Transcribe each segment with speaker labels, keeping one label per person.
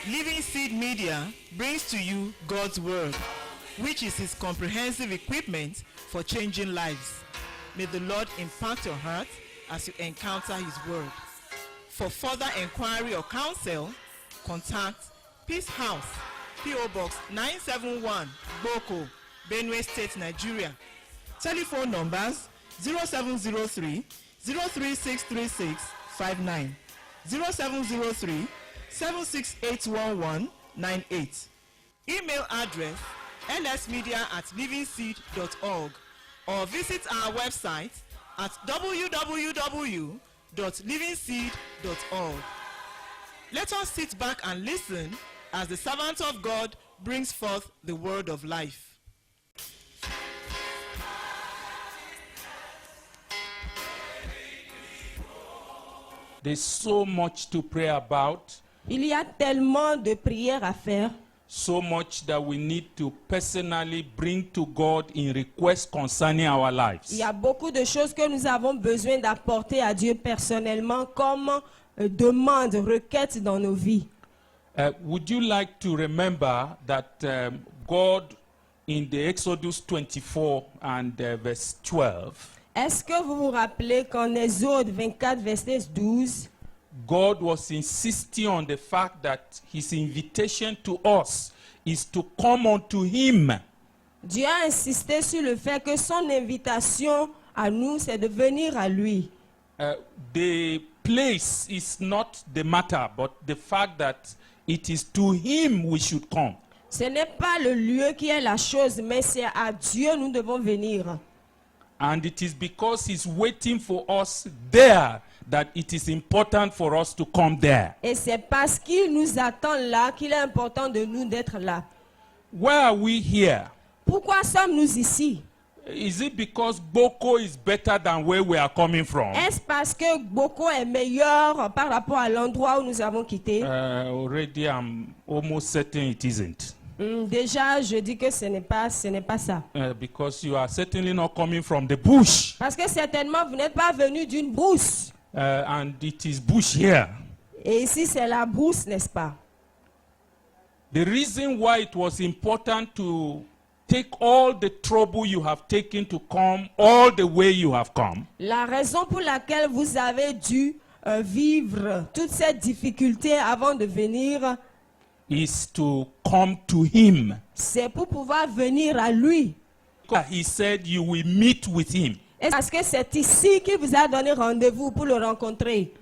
Speaker 1: Living Seed Media brings to you God's Word, which is His comprehensive equipment for changing lives. May the Lord impact your heart as you encounter His Word. For further inquiry or counsel, contact Peace House, P.O. Box 971, Boko, Benue State, Nigeria. Telephone numbers 0703 0363659, 0703 7681198. Email address lsmedia@livingseed.org or visit our website at www.livingseed.org. Let us sit back and listen as the servant of God brings forth the word of life.
Speaker 2: There's so much to pray about,
Speaker 3: Il y a tellement de prières à faire,
Speaker 2: so much that we need to personally bring to God in request concerning our lives.
Speaker 3: il y a beaucoup de choses que nous avons besoin d'apporter à Dieu personnellement comme demande, requête dans nos vies.
Speaker 2: Would you like to remember that God in the Exodus 24 and verse 12,
Speaker 3: Est-ce que vous vous rappelez qu'en Exode 24, verset 12,
Speaker 2: God was insisting on the fact that his invitation to us is to come unto him.
Speaker 3: Dieu a insisté sur le fait que son invitation à nous, c'est de venir à lui.
Speaker 2: The place is not the matter, but the fact that it is to him we should come.
Speaker 3: Ce n'est pas le lieu qui est la chose, mais c'est à Dieu nous devons venir.
Speaker 2: And it is because he's waiting for us there that it is important for us to come there.
Speaker 3: Et c'est parce qu'il nous attend là qu'il est important de nous d'être là.
Speaker 2: Why are we here?
Speaker 3: Pourquoi sommes-nous ici?
Speaker 2: Is it because Boko is better than where we are coming from?
Speaker 3: Est-ce parce que Boko est meilleur par rapport à l'endroit où nous avons quitté?
Speaker 2: Already I'm almost certain it isn't.
Speaker 3: Déjà, je dis que ce n'est pas ça.
Speaker 2: Because you are certainly not coming from the bush.
Speaker 3: Parce que certainement, vous n'êtes pas venu d'une brousse.
Speaker 2: And it is bush here.
Speaker 3: Et ici, c'est la brousse, n'est-ce pas?
Speaker 2: The reason why it was important to take all the trouble you have taken to come all the way you have come
Speaker 3: La raison pour laquelle vous avez dû vivre toutes ces difficultés avant de venir,
Speaker 2: is to come to him.
Speaker 3: c'est pour pouvoir venir à lui.
Speaker 2: He said you will meet with him.
Speaker 3: Et parce que c'est ici qu'il vous a donné rendez-vous pour le rencontrer.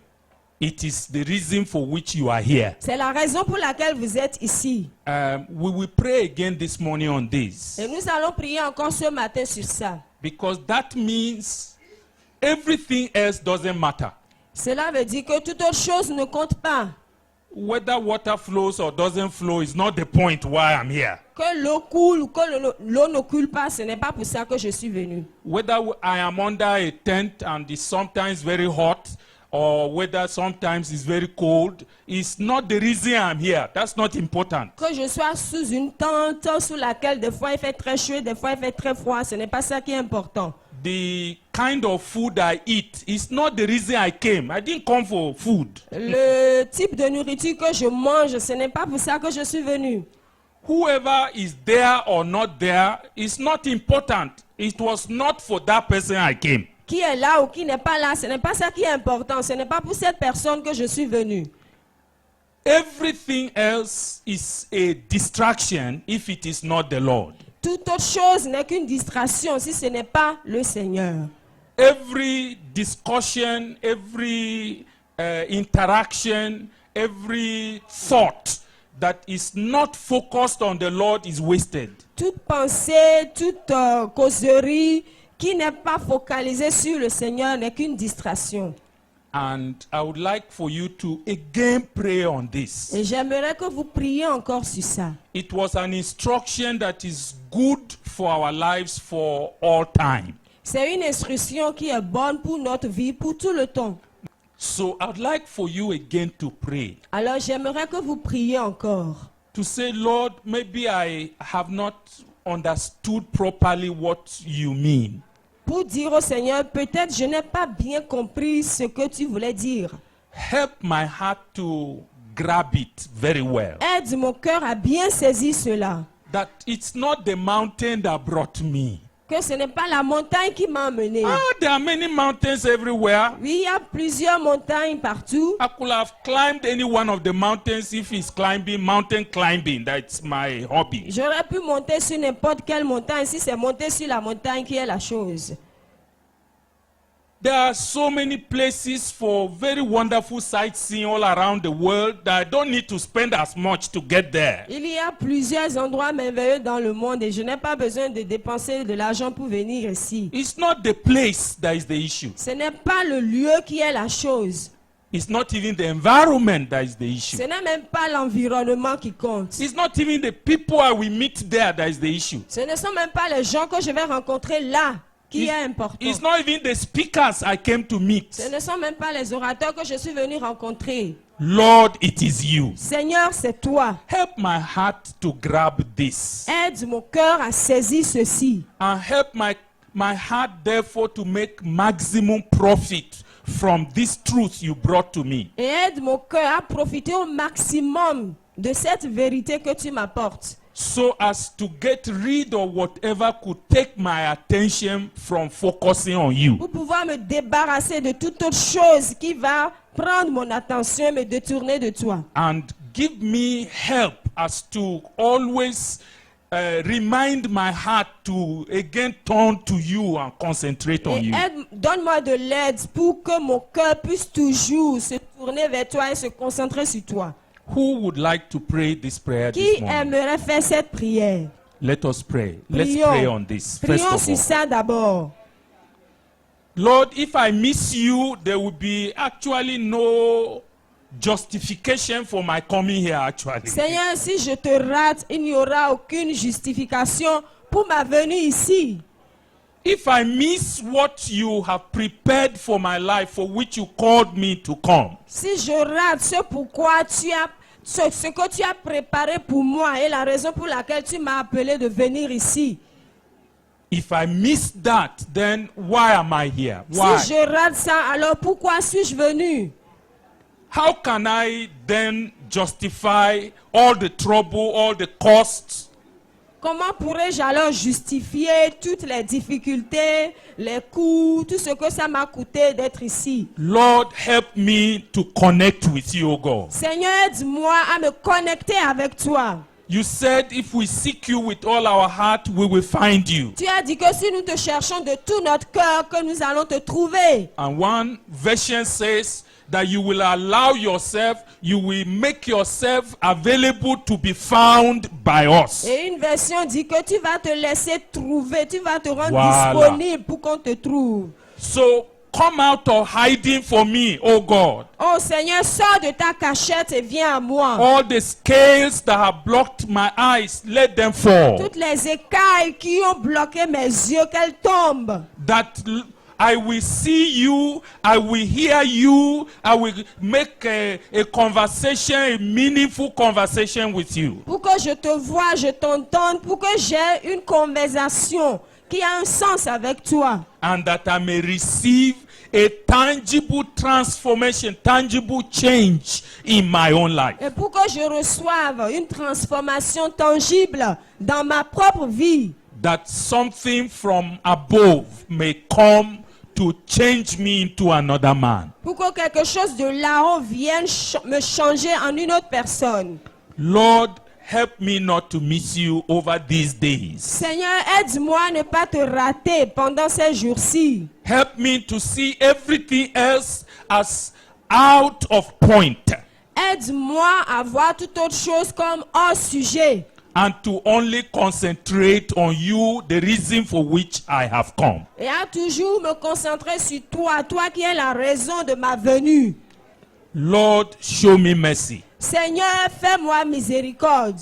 Speaker 2: It is the reason for which you are here.
Speaker 3: C'est la raison pour laquelle vous êtes ici.
Speaker 2: We will pray again this morning on this.
Speaker 3: Et nous allons prier encore ce matin sur ça.
Speaker 2: Because that means everything else doesn't matter.
Speaker 3: Cela veut dire que toute autre chose ne compte pas.
Speaker 2: Whether water flows or doesn't flow is not the point why I'm here.
Speaker 3: Que l'eau coule ou que l'eau ne coule pas, ce n'est pas pour ça que je suis venu.
Speaker 2: Whether I am under a tent and it's sometimes very hot or whether sometimes it's very cold is not the reason I'm here. That's not important.
Speaker 3: Que je sois sous une tente sous laquelle des fois il fait très chaud, des fois il fait très froid, ce n'est pas ça qui est important.
Speaker 2: The kind of food I eat is not the reason I came. I didn't come for food.
Speaker 3: Le type de nourriture que je mange, ce n'est pas pour ça que je suis venu.
Speaker 2: Whoever is there or not there is not important. It was not for that person I came.
Speaker 3: Qui est là ou qui n'est pas là, ce n'est pas ça qui est important. Ce n'est pas pour cette personne que je suis venu.
Speaker 2: Everything else is a distraction if it is not the Lord.
Speaker 3: Toute autre chose n'est qu'une distraction si ce n'est pas le Seigneur.
Speaker 2: Every discussion, every interaction, every thought that is not focused on the Lord is wasted.
Speaker 3: Toute pensée, toute causerie qui n'est pas focalisée sur le Seigneur n'est qu'une distraction.
Speaker 2: And I would like for you to again pray on this.
Speaker 3: Et j'aimerais que vous priez encore sur ça.
Speaker 2: It was an instruction that is good for our lives for all time.
Speaker 3: C'est une instruction qui est bonne pour notre vie, pour tout le temps.
Speaker 2: So I'd like for you again to pray.
Speaker 3: Alors j'aimerais que vous priez encore.
Speaker 2: To say, Lord, maybe I have not understood properly what you mean.
Speaker 3: Pour dire au Seigneur, peut-être je n'ai pas bien compris ce que tu voulais dire.
Speaker 2: Help my heart to grab it very well.
Speaker 3: Aide mon cœur à bien saisir cela.
Speaker 2: That it's not the mountain that brought me.
Speaker 3: Que ce n'est pas la montagne qui m'a emmené.
Speaker 2: There are many mountains everywhere.
Speaker 3: Oui, il y a plusieurs montagnes partout.
Speaker 2: I could have climbed any one of the mountains if it's mountain climbing. That's my hobby.
Speaker 3: J'aurais pu monter sur n'importe quelle montagne si c'est monter sur la montagne qui est la chose.
Speaker 2: There are so many places for very wonderful sightseeing all around the world that I don't need to spend as much to get there.
Speaker 3: Il y a plusieurs endroits merveilleux dans le monde et je n'ai pas besoin de dépenser de l'argent pour venir ici.
Speaker 2: It's not the place that is the issue.
Speaker 3: Ce n'est pas le lieu qui est la chose.
Speaker 2: It's not even the environment that is the
Speaker 3: Ce
Speaker 2: issue.
Speaker 3: n'est même pas l'environnement qui compte.
Speaker 2: It's not even the people I will meet there that is the issue.
Speaker 3: Ce ne sont même pas les gens que je vais rencontrer là qui est important.
Speaker 2: It's not even the speakers I came to meet.
Speaker 3: Ce ne sont même pas les orateurs que je suis venu rencontrer.
Speaker 2: Lord, it is you.
Speaker 3: Seigneur, c'est toi.
Speaker 2: Help my heart to grab this.
Speaker 3: Aide mon cœur à saisir ceci.
Speaker 2: And help my heart therefore to make maximum profit from this truth you brought to me.
Speaker 3: Et aide mon cœur à profiter au maximum de cette vérité que tu m'apportes.
Speaker 2: So as to get rid of whatever could take my attention from focusing on you.
Speaker 3: Pour pouvoir me débarrasser de toute autre chose qui va prendre mon attention et me détourner de toi.
Speaker 2: And give me help as to always remind my heart to again turn to you and concentrate on
Speaker 3: Et
Speaker 2: you.
Speaker 3: donne-moi de l'aide pour que mon cœur puisse toujours se tourner vers toi et se concentrer sur toi.
Speaker 2: Who would like to pray this prayer
Speaker 3: Qui
Speaker 2: this morning?
Speaker 3: aimerait faire cette prière?
Speaker 2: Let us pray. Let's
Speaker 3: Prions.
Speaker 2: pray on this. First
Speaker 3: Prions
Speaker 2: of
Speaker 3: sur
Speaker 2: all.
Speaker 3: ça d'abord.
Speaker 2: Lord, if I miss you, there will be actually no justification for my coming here actually.
Speaker 3: Seigneur, si je te rate, il n'y aura aucune justification pour ma venue ici.
Speaker 2: If I miss what you have prepared for my life, for which you called me to come,
Speaker 3: Si je rate ce que tu as préparé pour moi et la raison pour laquelle tu m'as appelé de venir ici.
Speaker 2: if I miss that, then why am I here? Why?
Speaker 3: Si je rate ça, alors pourquoi suis-je venu?
Speaker 2: How can I then justify all the trouble, all the costs?
Speaker 3: Comment pourrais-je alors justifier toutes les difficultés, les coûts, tout ce que ça m'a coûté d'être ici?
Speaker 2: Lord, help me to connect with you, O God.
Speaker 3: Seigneur, aide-moi à me connecter avec toi.
Speaker 2: You said if we seek you with all our heart, we will find you.
Speaker 3: Tu as dit que si nous te cherchons de tout notre cœur, que nous allons te trouver.
Speaker 2: And one version says that you will allow yourself, you will make yourself available to be found by us.
Speaker 3: Et une version dit que tu vas te laisser trouver, tu vas te rendre
Speaker 2: Voilà.
Speaker 3: disponible pour qu'on te trouve.
Speaker 2: So come out of hiding for me, oh God.
Speaker 3: Oh Seigneur, sors de ta cachette et viens à moi.
Speaker 2: All the scales that have blocked my eyes, let them fall.
Speaker 3: Toutes les écailles qui ont bloqué mes yeux, qu'elles tombent.
Speaker 2: I will see you, I will hear you, I will make a conversation, a meaningful conversation with you.
Speaker 3: Pour que je te voie, je t'entende, pour que j'ai une conversation qui a un sens avec toi.
Speaker 2: And that I may receive a tangible transformation, tangible change in my own life.
Speaker 3: Et pour que je reçoive une transformation tangible dans ma propre vie.
Speaker 2: That something from above may come to change me into another man.
Speaker 3: Pour que quelque chose de là-haut vienne me changer en une autre personne.
Speaker 2: Lord, help me not to miss you over these days.
Speaker 3: Seigneur, aide-moi à ne pas te rater pendant ces jours-ci.
Speaker 2: Help me to see everything else as out of point.
Speaker 3: Aide-moi à voir toute autre chose comme hors sujet.
Speaker 2: And to only concentrate on you, the reason for which I have come.
Speaker 3: Et à toujours me concentrer sur toi, toi qui es la raison de ma venue.
Speaker 2: Lord, show me mercy.
Speaker 3: Seigneur, fais-moi miséricorde.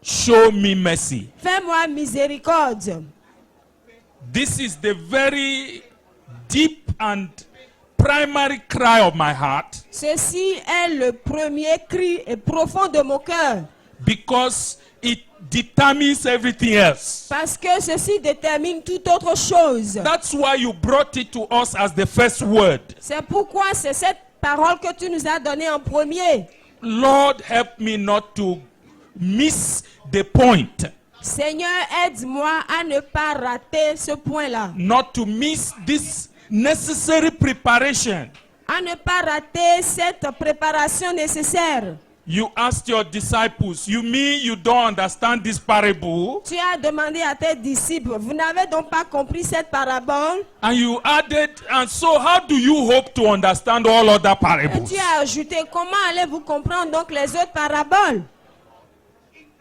Speaker 2: Show me mercy.
Speaker 3: Fais-moi miséricorde.
Speaker 2: This is the very deep and primary cry of my heart.
Speaker 3: Ceci est le premier cri et profond de mon cœur.
Speaker 2: Because it determines everything else.
Speaker 3: Parce que ceci détermine toute autre chose.
Speaker 2: That's why you brought it to us as the first word.
Speaker 3: C'est pourquoi c'est cette parole que tu nous as donnée en premier.
Speaker 2: Lord, help me not to miss the point,
Speaker 3: Seigneur, aide-moi à ne pas rater ce point-là,
Speaker 2: not to miss this necessary preparation.
Speaker 3: à ne pas rater cette préparation nécessaire.
Speaker 2: You asked your disciples, you mean you don't understand this parable?
Speaker 3: Tu as demandé à tes disciples, vous n'avez donc pas compris cette parabole?
Speaker 2: And you added, and so how do you hope to understand all other
Speaker 3: Et
Speaker 2: parables?
Speaker 3: tu as ajouté, comment allez-vous comprendre donc les autres paraboles?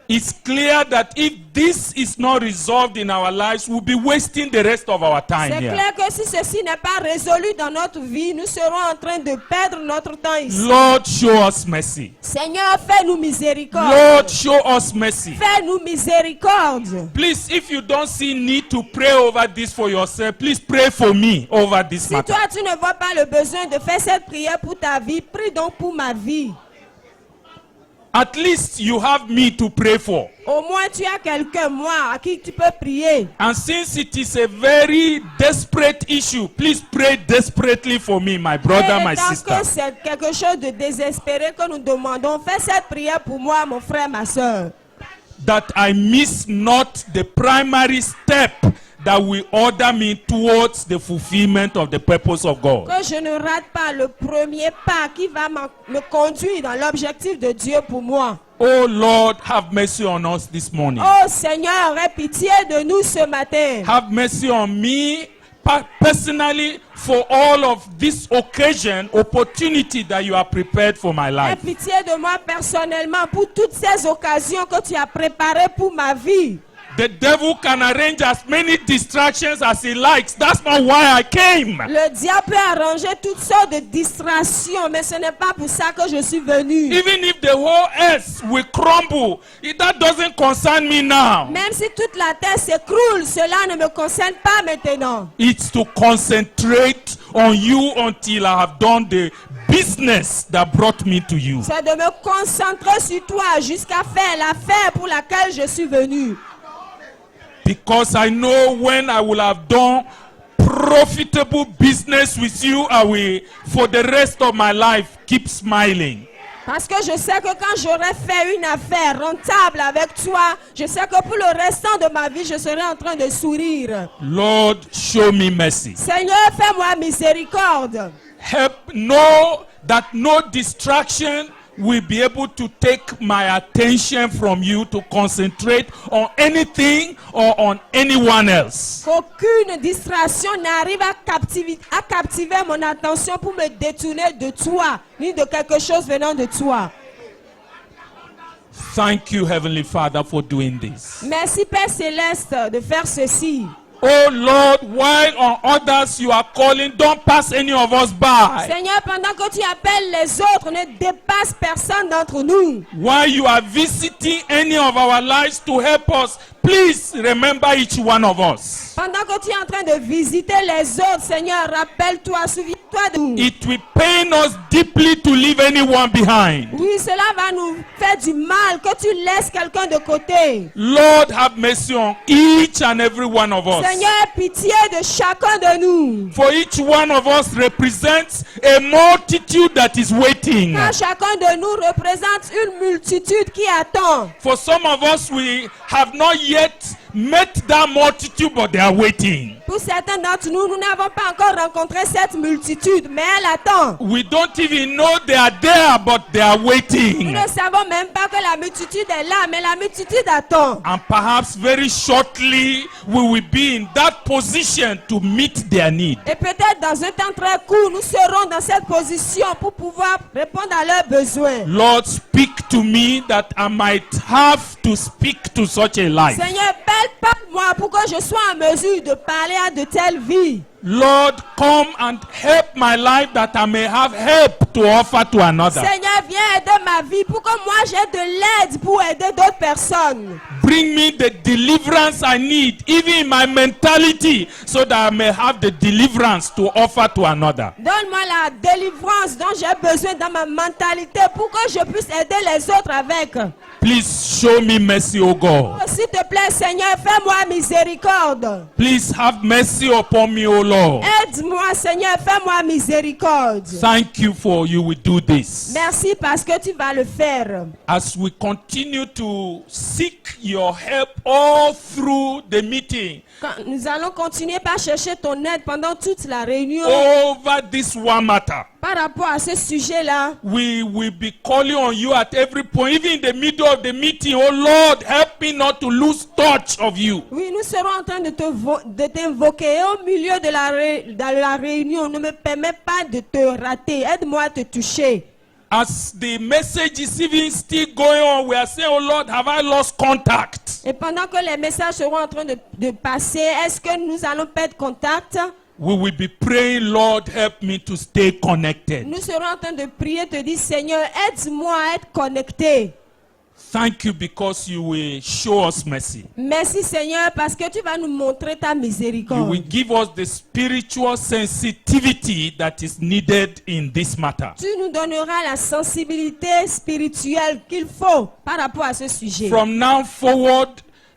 Speaker 2: It's clear that if this is not resolved in our lives, we'll be wasting the rest of our time
Speaker 3: C'est
Speaker 2: here.
Speaker 3: clair que si ceci n'est pas résolu dans notre vie, nous serons en train de perdre notre temps ici.
Speaker 2: Lord, show us mercy.
Speaker 3: Seigneur, fais-nous miséricorde.
Speaker 2: Lord, show us mercy.
Speaker 3: Fais-nous miséricorde.
Speaker 2: Please, if you don't see need to pray over this for yourself, please pray for me over this
Speaker 3: Si
Speaker 2: matter.
Speaker 3: toi, tu ne vois pas le besoin de faire cette prière pour ta vie, prie donc pour ma vie.
Speaker 2: At least you have me to pray for.
Speaker 3: Au moins, tu as quelqu'un, moi, à qui tu peux prier.
Speaker 2: And since it is a very desperate issue, please pray desperately for me, my brother,
Speaker 3: Et
Speaker 2: my
Speaker 3: tant
Speaker 2: sister.
Speaker 3: que c'est quelque chose de désespéré que nous demandons, fais cette prière pour moi, mon frère, ma soeur.
Speaker 2: That I miss not the primary step that will order me towards the fulfillment of the purpose of God.
Speaker 3: Que je ne rate pas le premier pas qui va me conduire dans l'objectif de Dieu pour moi.
Speaker 2: Oh Lord, have mercy on us this morning.
Speaker 3: Oh Seigneur, aie pitié de nous ce matin.
Speaker 2: Have mercy on me personally for all of this occasion, opportunity that you have prepared for my
Speaker 3: Aie
Speaker 2: life.
Speaker 3: pitié de moi personnellement pour toutes ces occasions que tu as préparées pour ma vie.
Speaker 2: The devil can arrange as many distractions as he likes. That's not why I came.
Speaker 3: Le diable peut arranger toutes sortes de distractions, mais ce n'est pas pour ça que je suis venu.
Speaker 2: Even if the whole earth will crumble, that doesn't concern me now.
Speaker 3: Même si toute la terre s'écroule, cela ne me concerne pas maintenant.
Speaker 2: It's to concentrate on you until I have done the business that brought me to you.
Speaker 3: C'est de me concentrer sur toi jusqu'à faire l'affaire pour laquelle je suis venu.
Speaker 2: Because I know when I will have done profitable business with you, I will, for the rest of my life, keep smiling.
Speaker 3: Parce que je sais que quand j'aurai fait une affaire rentable avec toi, je sais que pour le restant de ma vie, je serai en train de sourire.
Speaker 2: Lord, show me mercy.
Speaker 3: Seigneur, fais-moi miséricorde.
Speaker 2: Help know that no distraction will be able to take my attention from you to concentrate on anything or on anyone else.
Speaker 3: Qu'aucune distraction n'arrive à captiver mon attention pour me détourner de toi, ni de quelque chose venant de toi.
Speaker 2: Thank you, Heavenly Father, for doing this.
Speaker 3: Merci Père Céleste de faire ceci.
Speaker 2: Oh Lord, while on others you are calling, don't pass any of us by.
Speaker 3: Seigneur, pendant que tu appelles les autres, ne dépasse personne d'entre nous.
Speaker 2: While you are visiting any of our lives to help us, please remember each one of us.
Speaker 3: Pendant que tu es en train de visiter les autres, Seigneur, rappelle-toi, souviens-toi de nous.
Speaker 2: It will pain us deeply to leave anyone behind.
Speaker 3: Oui, cela va nous faire du mal que tu laisses quelqu'un de côté.
Speaker 2: Lord, have mercy on each and every one of us.
Speaker 3: Seigneur, pitié de chacun de nous.
Speaker 2: For each one of us represents a multitude that is waiting.
Speaker 3: Car chacun de nous représente une multitude qui attend.
Speaker 2: For some of us, we have not yet met that multitude, but they are waiting.
Speaker 3: Pour certains d'entre nous, nous n'avons pas encore rencontré cette multitude, mais elle attend.
Speaker 2: We don't even know they are there, but they are
Speaker 3: Nous
Speaker 2: waiting.
Speaker 3: ne savons même pas que la multitude est là, mais la multitude attend.
Speaker 2: And perhaps very shortly, we will be in that position to meet their need.
Speaker 3: Et peut-être dans un temps très court, nous serons dans cette position pour pouvoir répondre à leurs besoins.
Speaker 2: Lord, speak to me that I might have to speak to such a life.
Speaker 3: Seigneur, parle-moi pour que je sois en mesure de parler à de telles vies.
Speaker 2: Lord, come and help my life that I may have help to offer to another.
Speaker 3: Seigneur, viens aider ma vie pour que moi j'ai de l'aide pour aider d'autres personnes.
Speaker 2: Bring me the deliverance I need, even in my mentality, so that I may have the deliverance to offer to another.
Speaker 3: Donne-moi la délivrance dont j'ai besoin dans ma mentalité pour que je puisse aider les autres avec.
Speaker 2: Please show me mercy, O God.
Speaker 3: Oh, s'il te plaît, Seigneur, fais-moi miséricorde.
Speaker 2: Please have mercy upon me, O Lord.
Speaker 3: Aide-moi, Seigneur, fais-moi miséricorde.
Speaker 2: Thank you for you will do this.
Speaker 3: Merci parce que tu vas le faire.
Speaker 2: As we continue to seek your help all through the meeting,
Speaker 3: Nous allons continuer par chercher ton aide pendant toute la réunion.
Speaker 2: over this one matter.
Speaker 3: Par rapport à ce sujet-là,
Speaker 2: We will be calling on you at every point, even in the middle of the meeting. Oh Lord, help me not to lose touch of you.
Speaker 3: oui, nous serons en train de t'invoquer. Et au milieu de la réunion, ne me permets pas de te rater. Aide-moi à te toucher.
Speaker 2: As the message is even still going on, we are saying, oh Lord, have I lost contact?
Speaker 3: Et pendant que les messages seront en train de passer, est-ce que nous allons perdre contact?
Speaker 2: We will be praying, Lord, help me to stay connected.
Speaker 3: Nous serons en train de prier, te dire, Seigneur, aide-moi à être connecté.
Speaker 2: Thank you because you will show us mercy.
Speaker 3: Merci Seigneur parce que tu vas nous montrer ta
Speaker 2: You
Speaker 3: miséricorde.
Speaker 2: will give us the spiritual sensitivity that is needed in this matter.
Speaker 3: Tu nous donneras la sensibilité spirituelle qu'il faut par rapport à ce sujet.
Speaker 2: From now forward,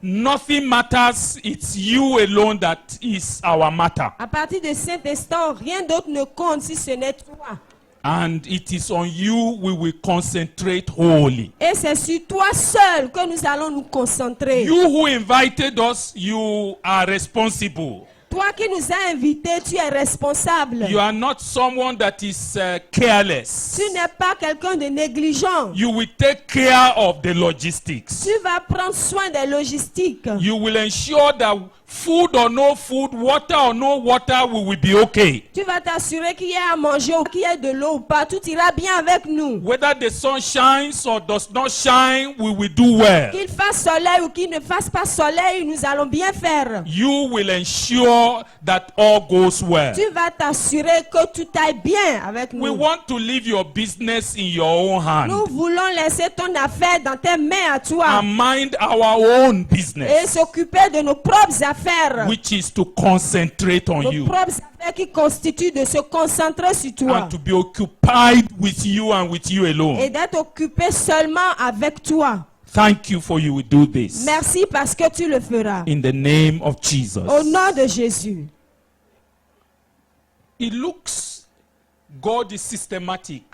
Speaker 2: nothing matters. It's you alone that is our matter.
Speaker 3: À partir de cet instant, rien d'autre ne compte si ce n'est toi.
Speaker 2: And it is on you we will concentrate wholly.
Speaker 3: Et c'est sur toi seul que nous allons nous concentrer.
Speaker 2: You who invited us, you are responsible.
Speaker 3: Toi qui nous as invités, tu es responsable.
Speaker 2: You are not someone that is careless.
Speaker 3: Tu n'es pas quelqu'un de négligent.
Speaker 2: You will take care of the logistics.
Speaker 3: Tu vas prendre soin des logistiques.
Speaker 2: You will ensure that food or no food, water or no water, we will be okay.
Speaker 3: Tu vas t'assurer qu'il y ait à manger ou qu'il y ait de l'eau ou pas. Tout ira bien avec nous.
Speaker 2: Whether the sun shines or does not shine, we will do well.
Speaker 3: Qu'il fasse soleil ou qu'il ne fasse pas soleil, nous allons bien faire.
Speaker 2: You will ensure that all goes well.
Speaker 3: Tu vas t'assurer que tout aille bien avec
Speaker 2: We
Speaker 3: nous.
Speaker 2: want to leave your business in your own
Speaker 3: Nous
Speaker 2: hand
Speaker 3: voulons laisser ton affaire dans tes mains à toi
Speaker 2: and mind our own
Speaker 3: et
Speaker 2: business,
Speaker 3: s'occuper de nos propres affaires.
Speaker 2: which is to concentrate on
Speaker 3: Nos
Speaker 2: you
Speaker 3: propres affaires qui constituent de se concentrer sur toi
Speaker 2: and to be occupied with you and with you
Speaker 3: et
Speaker 2: alone.
Speaker 3: d'être occupé seulement avec toi.
Speaker 2: Thank you for you will do this.
Speaker 3: Merci parce que tu le feras.
Speaker 2: In the name of Jesus.
Speaker 3: Au nom de Jésus.
Speaker 2: It looks God is systematic.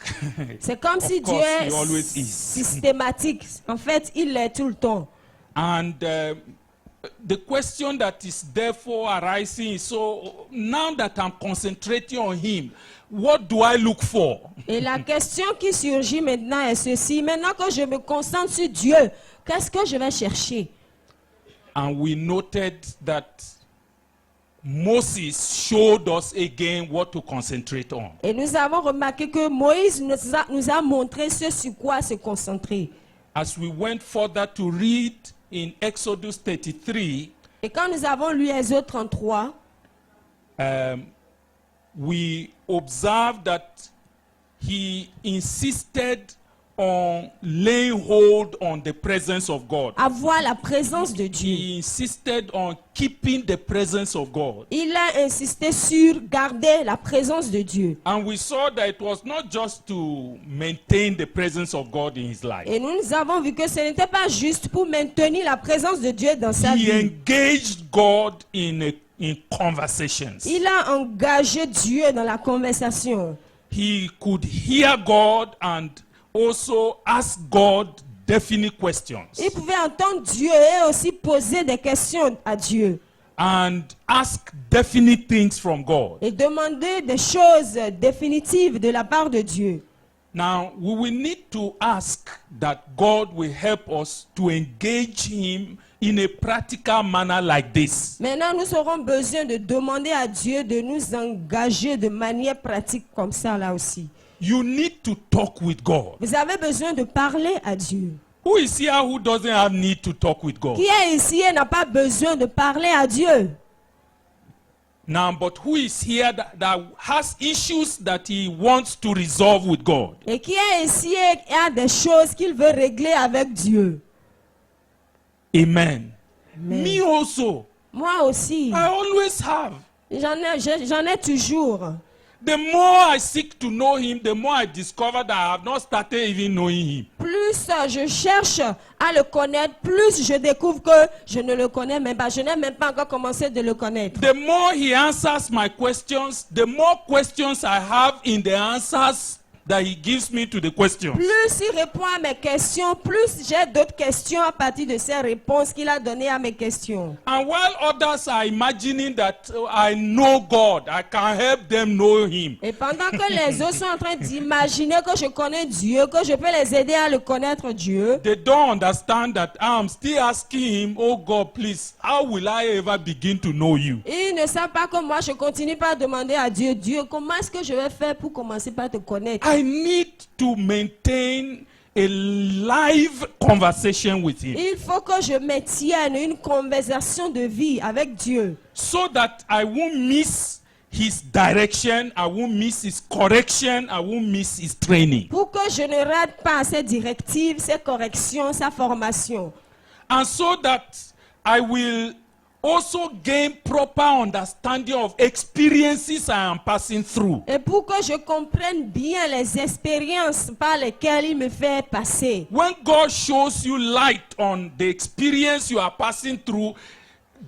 Speaker 3: C'est comme si
Speaker 2: Of
Speaker 3: Dieu
Speaker 2: course, he
Speaker 3: est
Speaker 2: always is.
Speaker 3: systématique. En fait, il l'est tout le temps.
Speaker 2: And the question that is therefore arising is, so now that I'm concentrating on him, what do I look for?
Speaker 3: Et la question qui surgit maintenant est ceci. Maintenant que je me concentre sur Dieu, qu'est-ce que je vais chercher?
Speaker 2: And we noted that Moses showed us again what to concentrate on.
Speaker 3: Et nous avons remarqué que Moïse nous a montré ce sur quoi se concentrer.
Speaker 2: As we went further to read in Exodus 33,
Speaker 3: Et quand nous avons lu Exode 33,
Speaker 2: we observed that he insisted on laying hold on the presence of God.
Speaker 3: avoir la présence de Dieu.
Speaker 2: He insisted on keeping the presence of God.
Speaker 3: Il a insisté sur garder la présence de Dieu.
Speaker 2: And we saw that it was not just to maintain the presence of God in his life.
Speaker 3: Et nous avons vu que ce n'était pas juste pour maintenir la présence de Dieu dans sa
Speaker 2: He
Speaker 3: vie.
Speaker 2: engaged God in conversations.
Speaker 3: Il a engagé Dieu dans la conversation.
Speaker 2: He could hear God and also ask God definite questions.
Speaker 3: Il pouvait entendre Dieu et aussi poser des questions à Dieu.
Speaker 2: And ask definite things from God.
Speaker 3: Et demander des choses définitives de la part de Dieu.
Speaker 2: Now, we will need to ask that God will help us to engage him in a practical manner like this.
Speaker 3: Maintenant, nous aurons besoin de demander à Dieu de nous engager de manière pratique comme ça là aussi.
Speaker 2: You need to talk with God.
Speaker 3: Vous avez besoin de parler à Dieu.
Speaker 2: Who is here who doesn't have need to talk with God?
Speaker 3: Qui est ici et n'a pas besoin de parler à Dieu?
Speaker 2: Now, but who is here that has issues that he wants to resolve with God?
Speaker 3: Et qui est ici et a des choses qu'il veut régler avec Dieu?
Speaker 2: Amen.
Speaker 3: Amen.
Speaker 2: Me also.
Speaker 3: Moi aussi.
Speaker 2: I always have.
Speaker 3: J'en ai toujours.
Speaker 2: The more I seek to know him, the more I discover that I have not started even knowing him.
Speaker 3: Plus plus je cherche à le connaître, plus je découvre que je ne le connais même pas. Je n'ai même pas encore commencé de le connaître.
Speaker 2: The more he answers my questions, the more questions I have in the answers that he gives me to the questions.
Speaker 3: Plus il répond à mes questions, plus j'ai d'autres questions à partir de ces réponses qu'il a données à mes questions.
Speaker 2: And while others are imagining that I know God, I can help them know him.
Speaker 3: Et pendant que les autres sont en train d'imaginer que je connais Dieu, que je peux les aider à le connaître Dieu,
Speaker 2: They don't understand that I'm still asking him, oh God, please, how will I ever begin to know you?
Speaker 3: ils ne savent pas que moi je continue par demander à Dieu, Dieu, comment est-ce que je vais faire pour commencer par te connaître?
Speaker 2: I need to maintain a live conversation with him
Speaker 3: Il faut que je maintienne une conversation de vie avec Dieu,
Speaker 2: so that I won't miss his direction, I won't miss his correction, I won't miss his training.
Speaker 3: pour que je ne rate pas ses directives, ses corrections, sa formation.
Speaker 2: And so that I will also gain proper understanding of experiences I am passing through.
Speaker 3: Et pour que je comprenne bien les expériences par lesquelles il me fait passer.
Speaker 2: When God shows you light on the experience you are passing through,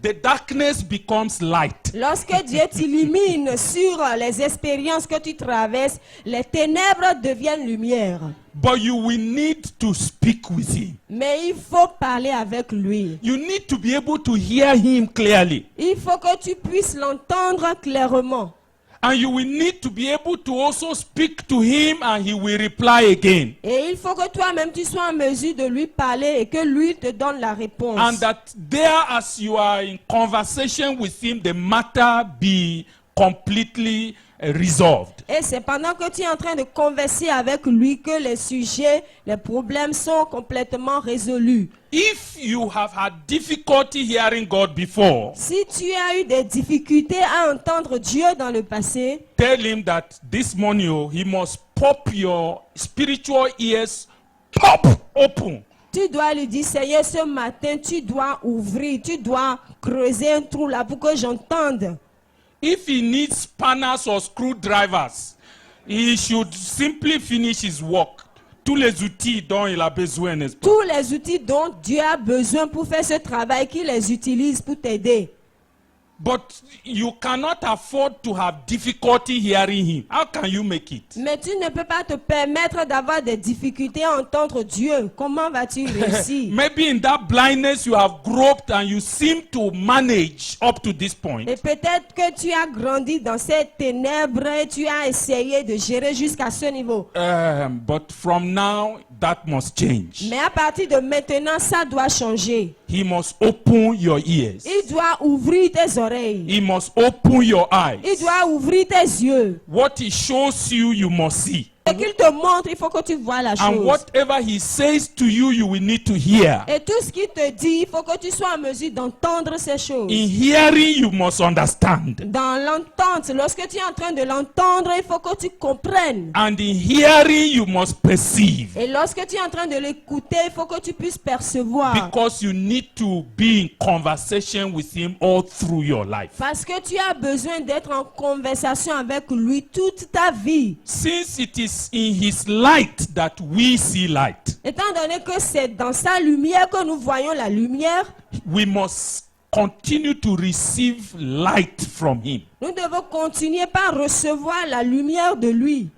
Speaker 2: the darkness becomes light.
Speaker 3: Lorsque Dieu t'illumine sur les expériences que tu traverses, les ténèbres deviennent lumière.
Speaker 2: But you will need to speak with him.
Speaker 3: Mais il faut parler avec lui.
Speaker 2: You need to be able to hear him clearly.
Speaker 3: Il faut que tu puisses l'entendre clairement.
Speaker 2: And you will need to be able to also speak to him and he will reply again.
Speaker 3: Et il faut que toi-même tu sois en mesure de lui parler et que lui te donne la réponse.
Speaker 2: And that there, as you are in conversation with him, the matter be completely resolved.
Speaker 3: Et c'est pendant que tu es en train de converser avec lui que les sujets, les problèmes sont complètement résolus.
Speaker 2: If you have had difficulty hearing God before,
Speaker 3: Si tu as eu des difficultés à entendre Dieu dans le passé,
Speaker 2: tell him that this morning he must pop your spiritual ears pop open.
Speaker 3: tu dois lui dire, Seigneur, ce matin, tu dois ouvrir, tu dois creuser un trou là pour que j'entende.
Speaker 2: If he needs spanners or screwdrivers, he should simply finish his work. Tous les outils dont il a besoin, n'est-ce pas?
Speaker 3: Tous les outils dont Dieu a besoin pour faire ce travail, qu'il les utilise pour t'aider.
Speaker 2: But you cannot afford to have difficulty hearing him. How can you make it?
Speaker 3: Mais tu ne peux pas te permettre d'avoir des difficultés à entendre Dieu. Comment vas-tu réussir?
Speaker 2: Maybe in that blindness you have groped and you seem to manage up to this point.
Speaker 3: Et peut-être que tu as grandi dans ces ténèbres et tu as essayé de gérer jusqu'à ce niveau.
Speaker 2: But from now, that must change.
Speaker 3: Mais à partir de maintenant, ça doit changer.
Speaker 2: He must open your ears.
Speaker 3: Il doit ouvrir tes oreilles.
Speaker 2: He must open your eyes.
Speaker 3: Il doit ouvrir tes yeux.
Speaker 2: What he shows you, you must see.
Speaker 3: Ce qu'il te montre, il faut que tu vois la
Speaker 2: And
Speaker 3: chose.
Speaker 2: whatever he says to you, you will need to hear.
Speaker 3: Et tout ce qu'il te dit, il faut que tu sois en mesure d'entendre ces choses.
Speaker 2: In hearing, you must understand.
Speaker 3: Dans l'entente, lorsque tu es en train de l'entendre, il faut que tu comprennes.
Speaker 2: And in hearing, you must perceive.
Speaker 3: Et lorsque tu es en train de l'écouter, il faut que tu puisses percevoir.
Speaker 2: Because you need to be in conversation with him all through your life.
Speaker 3: Parce que tu as besoin d'être en conversation avec lui toute ta vie.
Speaker 2: Since it is in his light that we see light,
Speaker 3: Étant donné que c'est dans sa lumière que nous voyons la lumière,
Speaker 2: we must continue to receive light from him.
Speaker 3: nous devons continuer par recevoir la lumière de lui.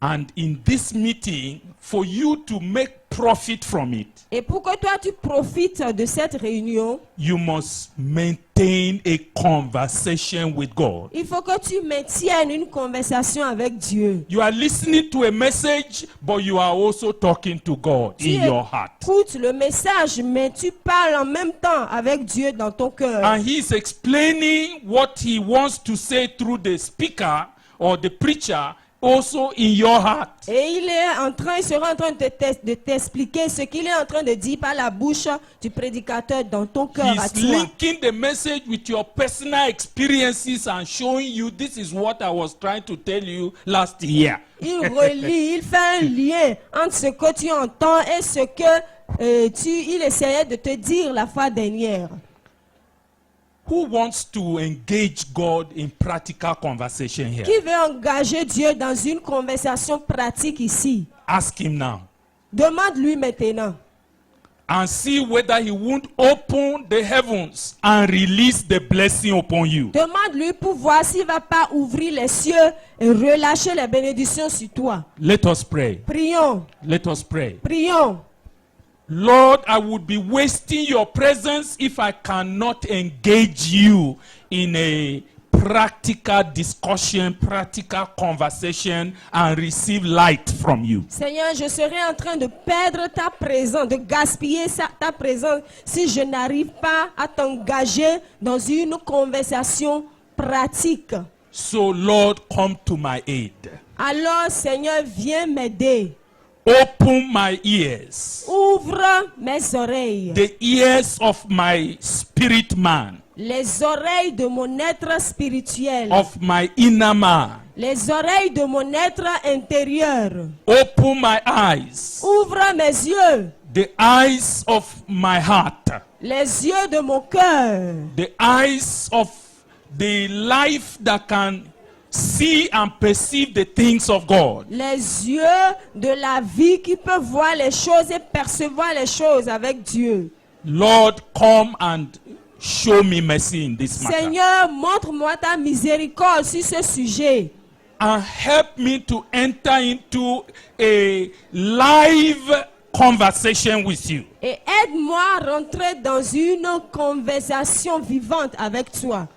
Speaker 2: And in this meeting, for you to make profit from it,
Speaker 3: Et pour que toi tu profites de cette réunion,
Speaker 2: you must maintain a conversation with God.
Speaker 3: il faut que tu maintiennes une conversation avec Dieu.
Speaker 2: You are listening to a message, but you are also talking to God
Speaker 3: Tu
Speaker 2: in your heart.
Speaker 3: écoutes le message, mais tu parles en même temps avec Dieu dans ton cœur.
Speaker 2: And he is explaining what he wants to say through the speaker or the preacher also in your heart.
Speaker 3: Et il sera en train de t'expliquer ce qu'il est en train de dire par la bouche du prédicateur dans ton cœur à
Speaker 2: He's
Speaker 3: toi.
Speaker 2: linking the message with your personal experiences and showing you this is what I was trying to tell you last year.
Speaker 3: Il relie, il fait un lien entre ce que tu entends et ce que il essayait de te dire la fois dernière.
Speaker 2: Who wants to engage God in practical conversation here?
Speaker 3: Qui veut engager Dieu dans une conversation pratique ici?
Speaker 2: Ask him now.
Speaker 3: Demande-lui maintenant.
Speaker 2: and see whether he won't open the heavens and release the blessing upon you.
Speaker 3: Demande-lui pour voir s'il ne va pas ouvrir les cieux et relâcher les bénédictions sur toi.
Speaker 2: Let us pray.
Speaker 3: Prions,
Speaker 2: Let us pray.
Speaker 3: prions.
Speaker 2: Lord, I would be wasting your presence if I cannot engage you in a practical discussion, practical conversation, and receive light from you.
Speaker 3: Seigneur, je serai en train de perdre ta présence, de gaspiller ta présence si je n'arrive pas à t'engager dans une conversation pratique.
Speaker 2: So, Lord, come to my aid.
Speaker 3: Alors, Seigneur, viens m'aider.
Speaker 2: Open my ears,
Speaker 3: Ouvre mes oreilles,
Speaker 2: the ears of my spirit man,
Speaker 3: les oreilles de mon être spirituel,
Speaker 2: of my inner man.
Speaker 3: les oreilles de mon être intérieur.
Speaker 2: Open my eyes,
Speaker 3: Ouvre mes yeux,
Speaker 2: the eyes of my heart,
Speaker 3: les yeux de mon cœur,
Speaker 2: the eyes of the life that can see and perceive the things of God.
Speaker 3: les yeux de la vie qui peut voir les choses et percevoir les choses avec Dieu.
Speaker 2: Lord, come and show me mercy in this matter.
Speaker 3: Seigneur, montre-moi ta miséricorde sur ce sujet
Speaker 2: And help me to enter into a live conversation with you.
Speaker 3: et aide-moi à rentrer dans une conversation vivante avec toi.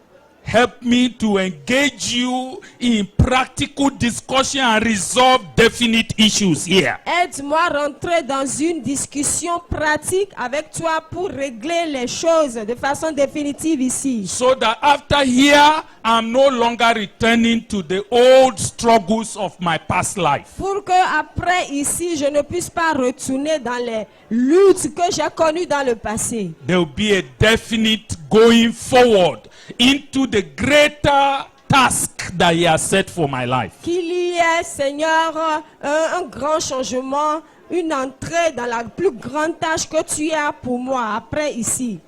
Speaker 2: Help me to engage you in practical discussion and resolve definite issues here.
Speaker 3: Aide-moi à rentrer dans une discussion pratique avec toi pour régler les choses de façon définitive ici.
Speaker 2: So that after here, I'm no longer returning to the old struggles of my past life.
Speaker 3: Pour que après ici, je ne puisse pas retourner dans les luttes que j'ai connues dans le passé.
Speaker 2: There will be a definite going forward into the greater task that He has set for my life.
Speaker 3: Qu'il y ait, Seigneur, un grand changement, une entrée dans la plus grande tâche que tu as pour moi après ici.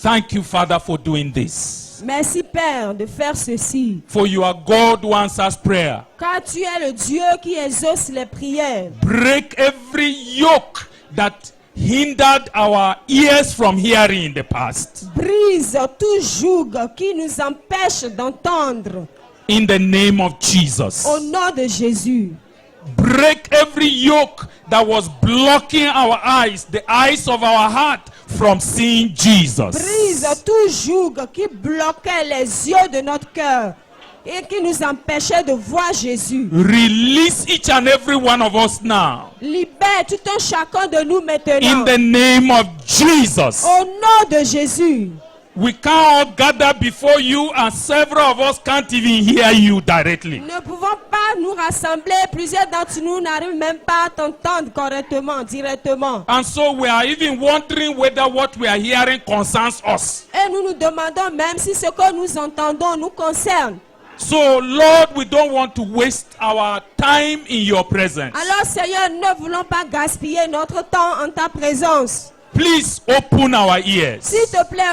Speaker 2: Thank you, Father, for doing this.
Speaker 3: Merci, Père, de faire ceci.
Speaker 2: For you are God who answers prayer.
Speaker 3: Car tu es le Dieu qui exauce les prières.
Speaker 2: Break every yoke that hindered our ears from hearing in the past.
Speaker 3: Brise tout joug qui nous empêche d'entendre.
Speaker 2: In the name of Jesus.
Speaker 3: Au nom de Jésus.
Speaker 2: Break every yoke that was blocking our eyes, the eyes of our heart, from seeing Jesus.
Speaker 3: Brise tout joug qui bloquait les yeux de notre cœur et qui nous empêchait de voir Jésus.
Speaker 2: Release each and every one of us now.
Speaker 3: Libère tout un chacun de nous
Speaker 2: In
Speaker 3: maintenant.
Speaker 2: the name of Jesus.
Speaker 3: Au nom de Jésus.
Speaker 2: We can't all gather before you and several of us can't even hear you directly.
Speaker 3: Nous ne pouvons pas nous rassembler. Plusieurs d'entre nous n'arrivent même pas à t'entendre correctement, directement.
Speaker 2: And so we are even wondering whether what we are hearing concerns us.
Speaker 3: Et nous nous demandons même si ce que nous entendons nous concerne.
Speaker 2: So Lord, we don't want to waste our time in your presence.
Speaker 3: Alors Seigneur, nous ne voulons pas gaspiller notre temps en ta présence.
Speaker 2: Please open our ears.
Speaker 3: S'il te plaît,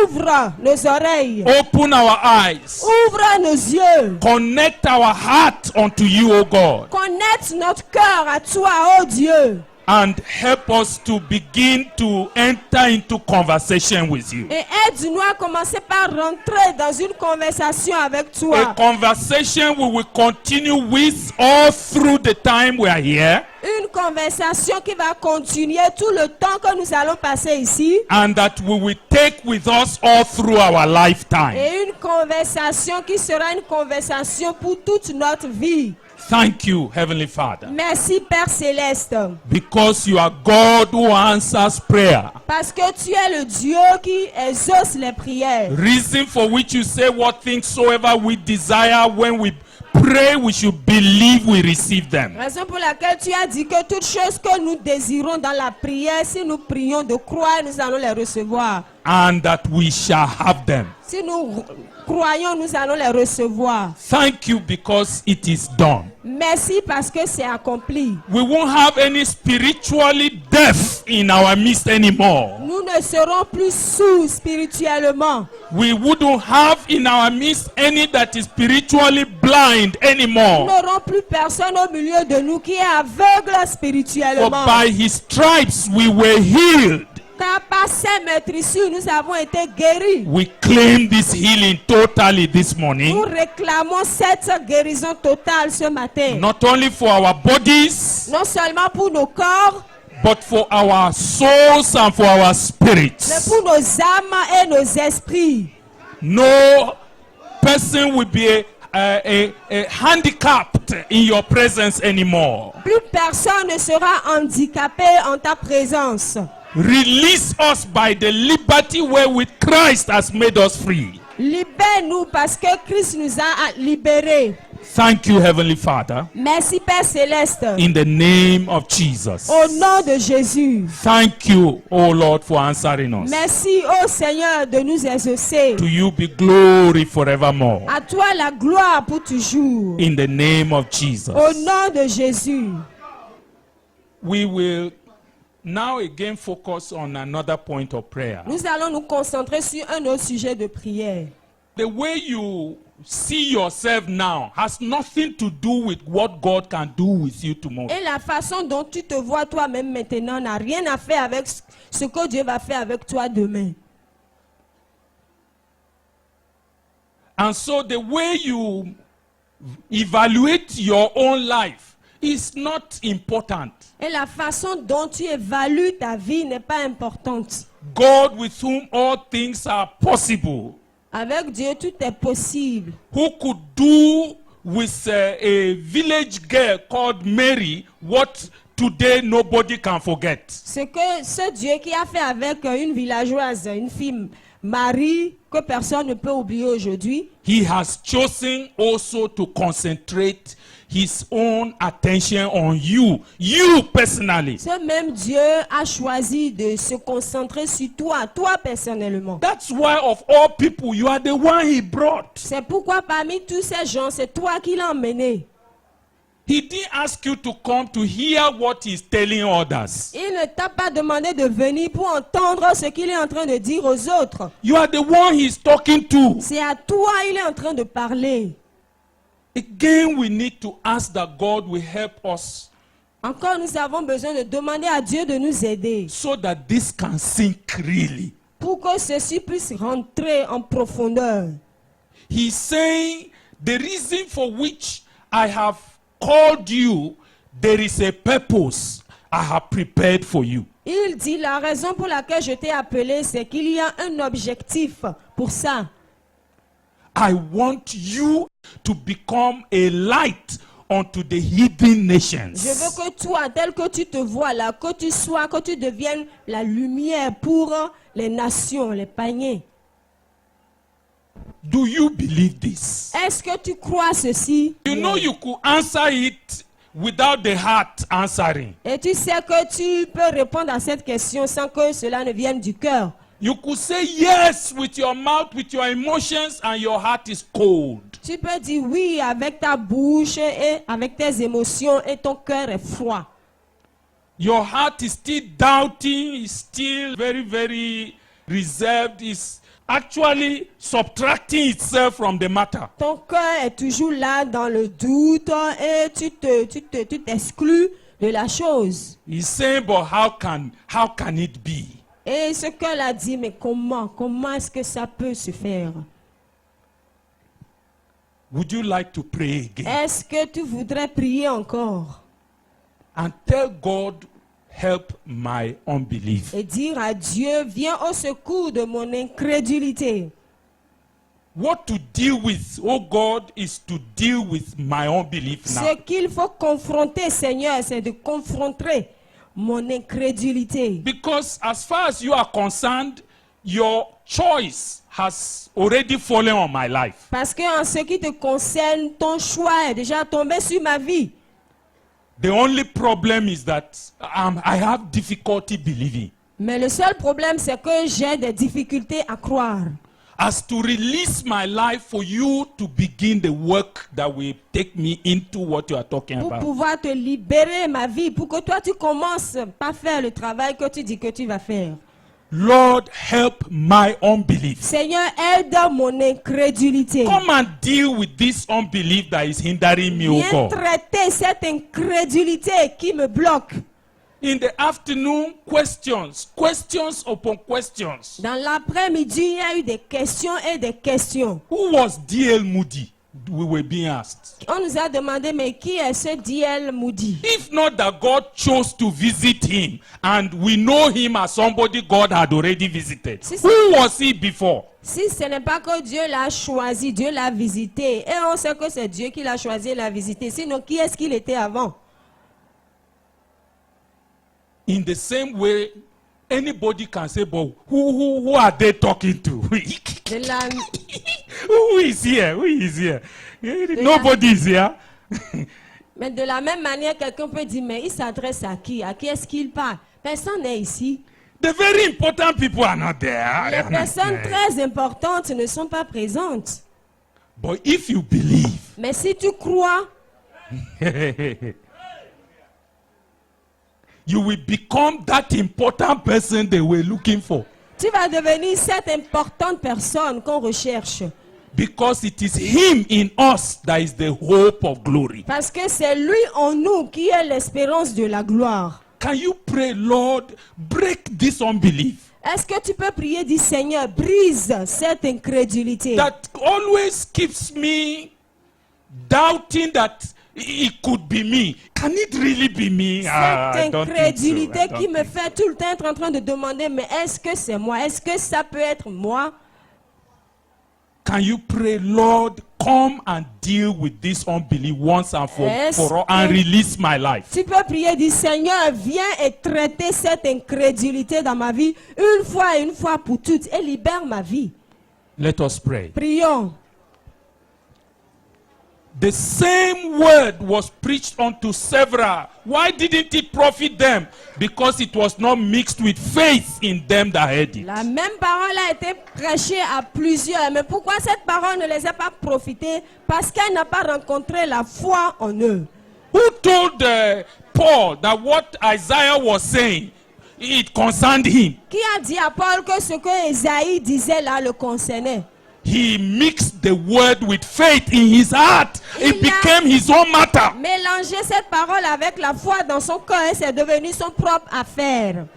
Speaker 3: ouvre nos oreilles.
Speaker 2: Open our eyes.
Speaker 3: Ouvre nos yeux.
Speaker 2: Connect our heart unto you, O God.
Speaker 3: Connecte notre cœur à toi, oh Dieu.
Speaker 2: And help us to begin to enter into conversation with you.
Speaker 3: Et aide-nous à commencer par rentrer dans une conversation avec
Speaker 2: A
Speaker 3: toi.
Speaker 2: conversation we will continue with all through the time we are here.
Speaker 3: Une conversation qui va continuer tout le temps que nous allons passer ici.
Speaker 2: And that we will take with us all through our lifetime.
Speaker 3: Et une conversation qui sera une conversation pour toute notre vie.
Speaker 2: Thank you, Heavenly Father,
Speaker 3: Merci Père Céleste.
Speaker 2: because you are God who answers prayer.
Speaker 3: Parce que tu es le Dieu qui exauce les prières.
Speaker 2: Reason for which you say what things soever we desire when we pray, we should believe we receive them.
Speaker 3: Raison pour laquelle tu as dit que toutes choses que nous désirons dans la prière, si nous prions de croire, nous allons les recevoir.
Speaker 2: And that we shall have them.
Speaker 3: Si nous croyons, nous allons les recevoir.
Speaker 2: Thank you because it is done.
Speaker 3: Merci parce que c'est accompli.
Speaker 2: We won't have any spiritually deaf in our midst anymore.
Speaker 3: Nous ne serons plus sourds spirituellement.
Speaker 2: We wouldn't have in our midst any that is spiritually blind
Speaker 3: Nous
Speaker 2: anymore.
Speaker 3: n'aurons plus personne au milieu de nous qui est aveugle
Speaker 2: For
Speaker 3: spirituellement.
Speaker 2: by his stripes we were healed.
Speaker 3: Car par ses maîtrissures, nous avons été guéris.
Speaker 2: We claim this healing totally this
Speaker 3: Nous
Speaker 2: morning.
Speaker 3: réclamons cette guérison totale ce matin.
Speaker 2: Not only for our bodies,
Speaker 3: Non seulement pour nos corps,
Speaker 2: but for our souls and for our
Speaker 3: mais
Speaker 2: spirits.
Speaker 3: pour nos âmes et nos esprits.
Speaker 2: No person will be handicapped in your presence anymore.
Speaker 3: Plus personne ne sera handicapé en ta présence.
Speaker 2: Release us by the liberty wherewith Christ has made us free.
Speaker 3: Libère-nous parce que Christ nous a libérés.
Speaker 2: Thank you, Heavenly Father,
Speaker 3: Merci Père Céleste.
Speaker 2: in the name of Jesus.
Speaker 3: Au nom de Jésus.
Speaker 2: Thank you, O Lord, for answering us.
Speaker 3: Merci ô Seigneur de nous exaucer.
Speaker 2: To you be glory forevermore.
Speaker 3: À toi la gloire pour toujours.
Speaker 2: In the name of Jesus.
Speaker 3: Au nom de Jésus.
Speaker 2: We will now again focus on another point of prayer.
Speaker 3: Nous allons nous concentrer sur un autre sujet de prière.
Speaker 2: The way you see yourself now has nothing to do with what God can do with you tomorrow.
Speaker 3: Et la façon dont tu te vois toi-même maintenant n'a rien à faire avec ce que Dieu va faire avec toi demain.
Speaker 2: And so the way you evaluate your own life is not important.
Speaker 3: Et la façon dont tu évalues ta vie n'est pas importante.
Speaker 2: God, with whom all things are possible,
Speaker 3: Avec Dieu, tout est possible.
Speaker 2: who could do with a village girl called Mary what today nobody can forget.
Speaker 3: Ce Dieu qui a fait avec une villageoise, une fille, Marie, que personne ne peut oublier aujourd'hui,
Speaker 2: He has chosen also to concentrate his own attention on you personally.
Speaker 3: ce même Dieu a choisi de se concentrer sur toi, toi personnellement.
Speaker 2: That's why of all people, you are the one he brought.
Speaker 3: C'est pourquoi parmi tous ces gens, c'est toi qui l'as emmené.
Speaker 2: He didn't ask you to come to hear what he's telling others.
Speaker 3: Il ne t'a pas demandé de venir pour entendre ce qu'il est en train de dire aux autres.
Speaker 2: You are the one he's talking to.
Speaker 3: C'est à toi il est en train de parler.
Speaker 2: Again, we need to ask that God will help us
Speaker 3: Encore, nous avons besoin de demander à Dieu de nous aider
Speaker 2: so that this can sink really.
Speaker 3: pour que ceci puisse rentrer en profondeur.
Speaker 2: He's saying the reason for which I have called you, there is a purpose I have prepared for you.
Speaker 3: Il dit la raison pour laquelle je t'ai appelé, c'est qu'il y a un objectif pour ça.
Speaker 2: I want you to become a light unto the hidden nations.
Speaker 3: Je veux que toi, tel que tu te vois là, que tu deviennes la lumière pour les nations, les païens.
Speaker 2: Do you believe this?
Speaker 3: Est-ce que tu crois ceci?
Speaker 2: You know you could answer it without the heart answering.
Speaker 3: Et tu sais que tu peux répondre à cette question sans que cela ne vienne du cœur.
Speaker 2: You could say yes with your mouth, with your emotions, and your heart is cold.
Speaker 3: Tu peux dire oui avec ta bouche et avec tes émotions et ton cœur est froid.
Speaker 2: Your heart is still doubting, is still very, very reserved, is actually subtracting itself from the matter.
Speaker 3: Ton cœur est toujours là dans le doute et tu t'exclus de la chose.
Speaker 2: He's saying, but how can it be?
Speaker 3: Et ce cœur a dit, mais comment est-ce que ça peut se faire?
Speaker 2: Would you like to pray again?
Speaker 3: Est-ce que tu voudrais prier encore
Speaker 2: And tell God, help my unbelief.
Speaker 3: et dire à Dieu, viens au secours de mon incrédulité.
Speaker 2: What to deal with, oh God, is to deal with my unbelief now.
Speaker 3: Ce qu'il faut confronter, Seigneur, c'est de confronter mon incrédulité.
Speaker 2: Because as far as you are concerned, your choice has already fallen on my life.
Speaker 3: Parce que en ce qui te concerne, ton choix est déjà tombé sur ma vie.
Speaker 2: The only problem is that I have difficulty believing.
Speaker 3: Mais le seul problème, c'est que j'ai des difficultés à croire.
Speaker 2: as to release my life for you to begin the work that will take me into what you are talking
Speaker 3: Pour
Speaker 2: about.
Speaker 3: pouvoir te libérer ma vie, pour que toi tu commences par faire le travail que tu dis que tu vas faire.
Speaker 2: Lord, help my unbelief.
Speaker 3: Seigneur, aide mon incrédulité.
Speaker 2: Come and deal with this unbelief that is hindering me, O
Speaker 3: Viens
Speaker 2: God.
Speaker 3: traiter cette incrédulité qui me bloque.
Speaker 2: In the afternoon, questions upon questions.
Speaker 3: Dans l'après-midi, il y a eu des questions et des questions.
Speaker 2: Who was D.L. Moody? We were being asked.
Speaker 3: On nous a demandé, mais qui est ce D.L. Moody?
Speaker 2: If not that God chose to visit him, and we know him as somebody God had already visited,
Speaker 3: Si, si.
Speaker 2: who was he before?
Speaker 3: Si ce n'est pas que Dieu l'a choisi, Dieu l'a visité, et on sait que c'est Dieu qui l'a choisi et l'a visité, sinon qui est-ce qu'il était avant?
Speaker 2: In the same way, anybody can say, but who are they talking to?
Speaker 3: De la,
Speaker 2: Who is here? Who is here? Nobody is here.
Speaker 3: mais de la même manière, quelqu'un peut dire, mais il s'adresse à qui? À qui est-ce qu'il parle? Personne n'est ici.
Speaker 2: The very important people are not there.
Speaker 3: Les personnes très importantes ne sont pas présentes.
Speaker 2: But if you believe,
Speaker 3: Mais si tu crois,
Speaker 2: you will become that important person they were looking for.
Speaker 3: tu vas devenir cette importante personne qu'on recherche.
Speaker 2: Because it is him in us that is the hope of glory.
Speaker 3: Parce que c'est lui en nous qui est l'espérance de la gloire.
Speaker 2: Can you pray, Lord, break this unbelief
Speaker 3: Est-ce que tu peux prier, dis Seigneur, brise cette incrédulité
Speaker 2: that always keeps me doubting that it could be me? Can it really be me? I
Speaker 3: Cette
Speaker 2: don't think so.
Speaker 3: incrédulité
Speaker 2: I don't
Speaker 3: qui me
Speaker 2: think
Speaker 3: fait tout le temps être en train de demander, mais est-ce que c'est moi? Est-ce que ça peut être moi?
Speaker 2: Can you pray, Lord, come and deal with this unbelief once and for all and release my life?
Speaker 3: Tu peux prier, dis Seigneur, viens et traiter cette incrédulité dans ma vie une fois pour toutes et libère ma vie.
Speaker 2: Let us pray.
Speaker 3: Prions.
Speaker 2: The same word was preached unto several. Why didn't it profit them? Because it was not mixed with faith in them that heard it.
Speaker 3: La même parole a été prêchée à plusieurs, mais pourquoi cette parole ne les a pas profité? Parce qu'elle n'a pas rencontré la foi en eux.
Speaker 2: Who told Paul that what Isaiah was saying, it concerned him?
Speaker 3: Qui a dit à Paul que ce que Esaïe disait là le concernait?
Speaker 2: He mixed the word with faith in his heart. It became his own matter.
Speaker 3: Mélanger cette parole avec la foi dans son cœur et c'est devenu son propre affaire.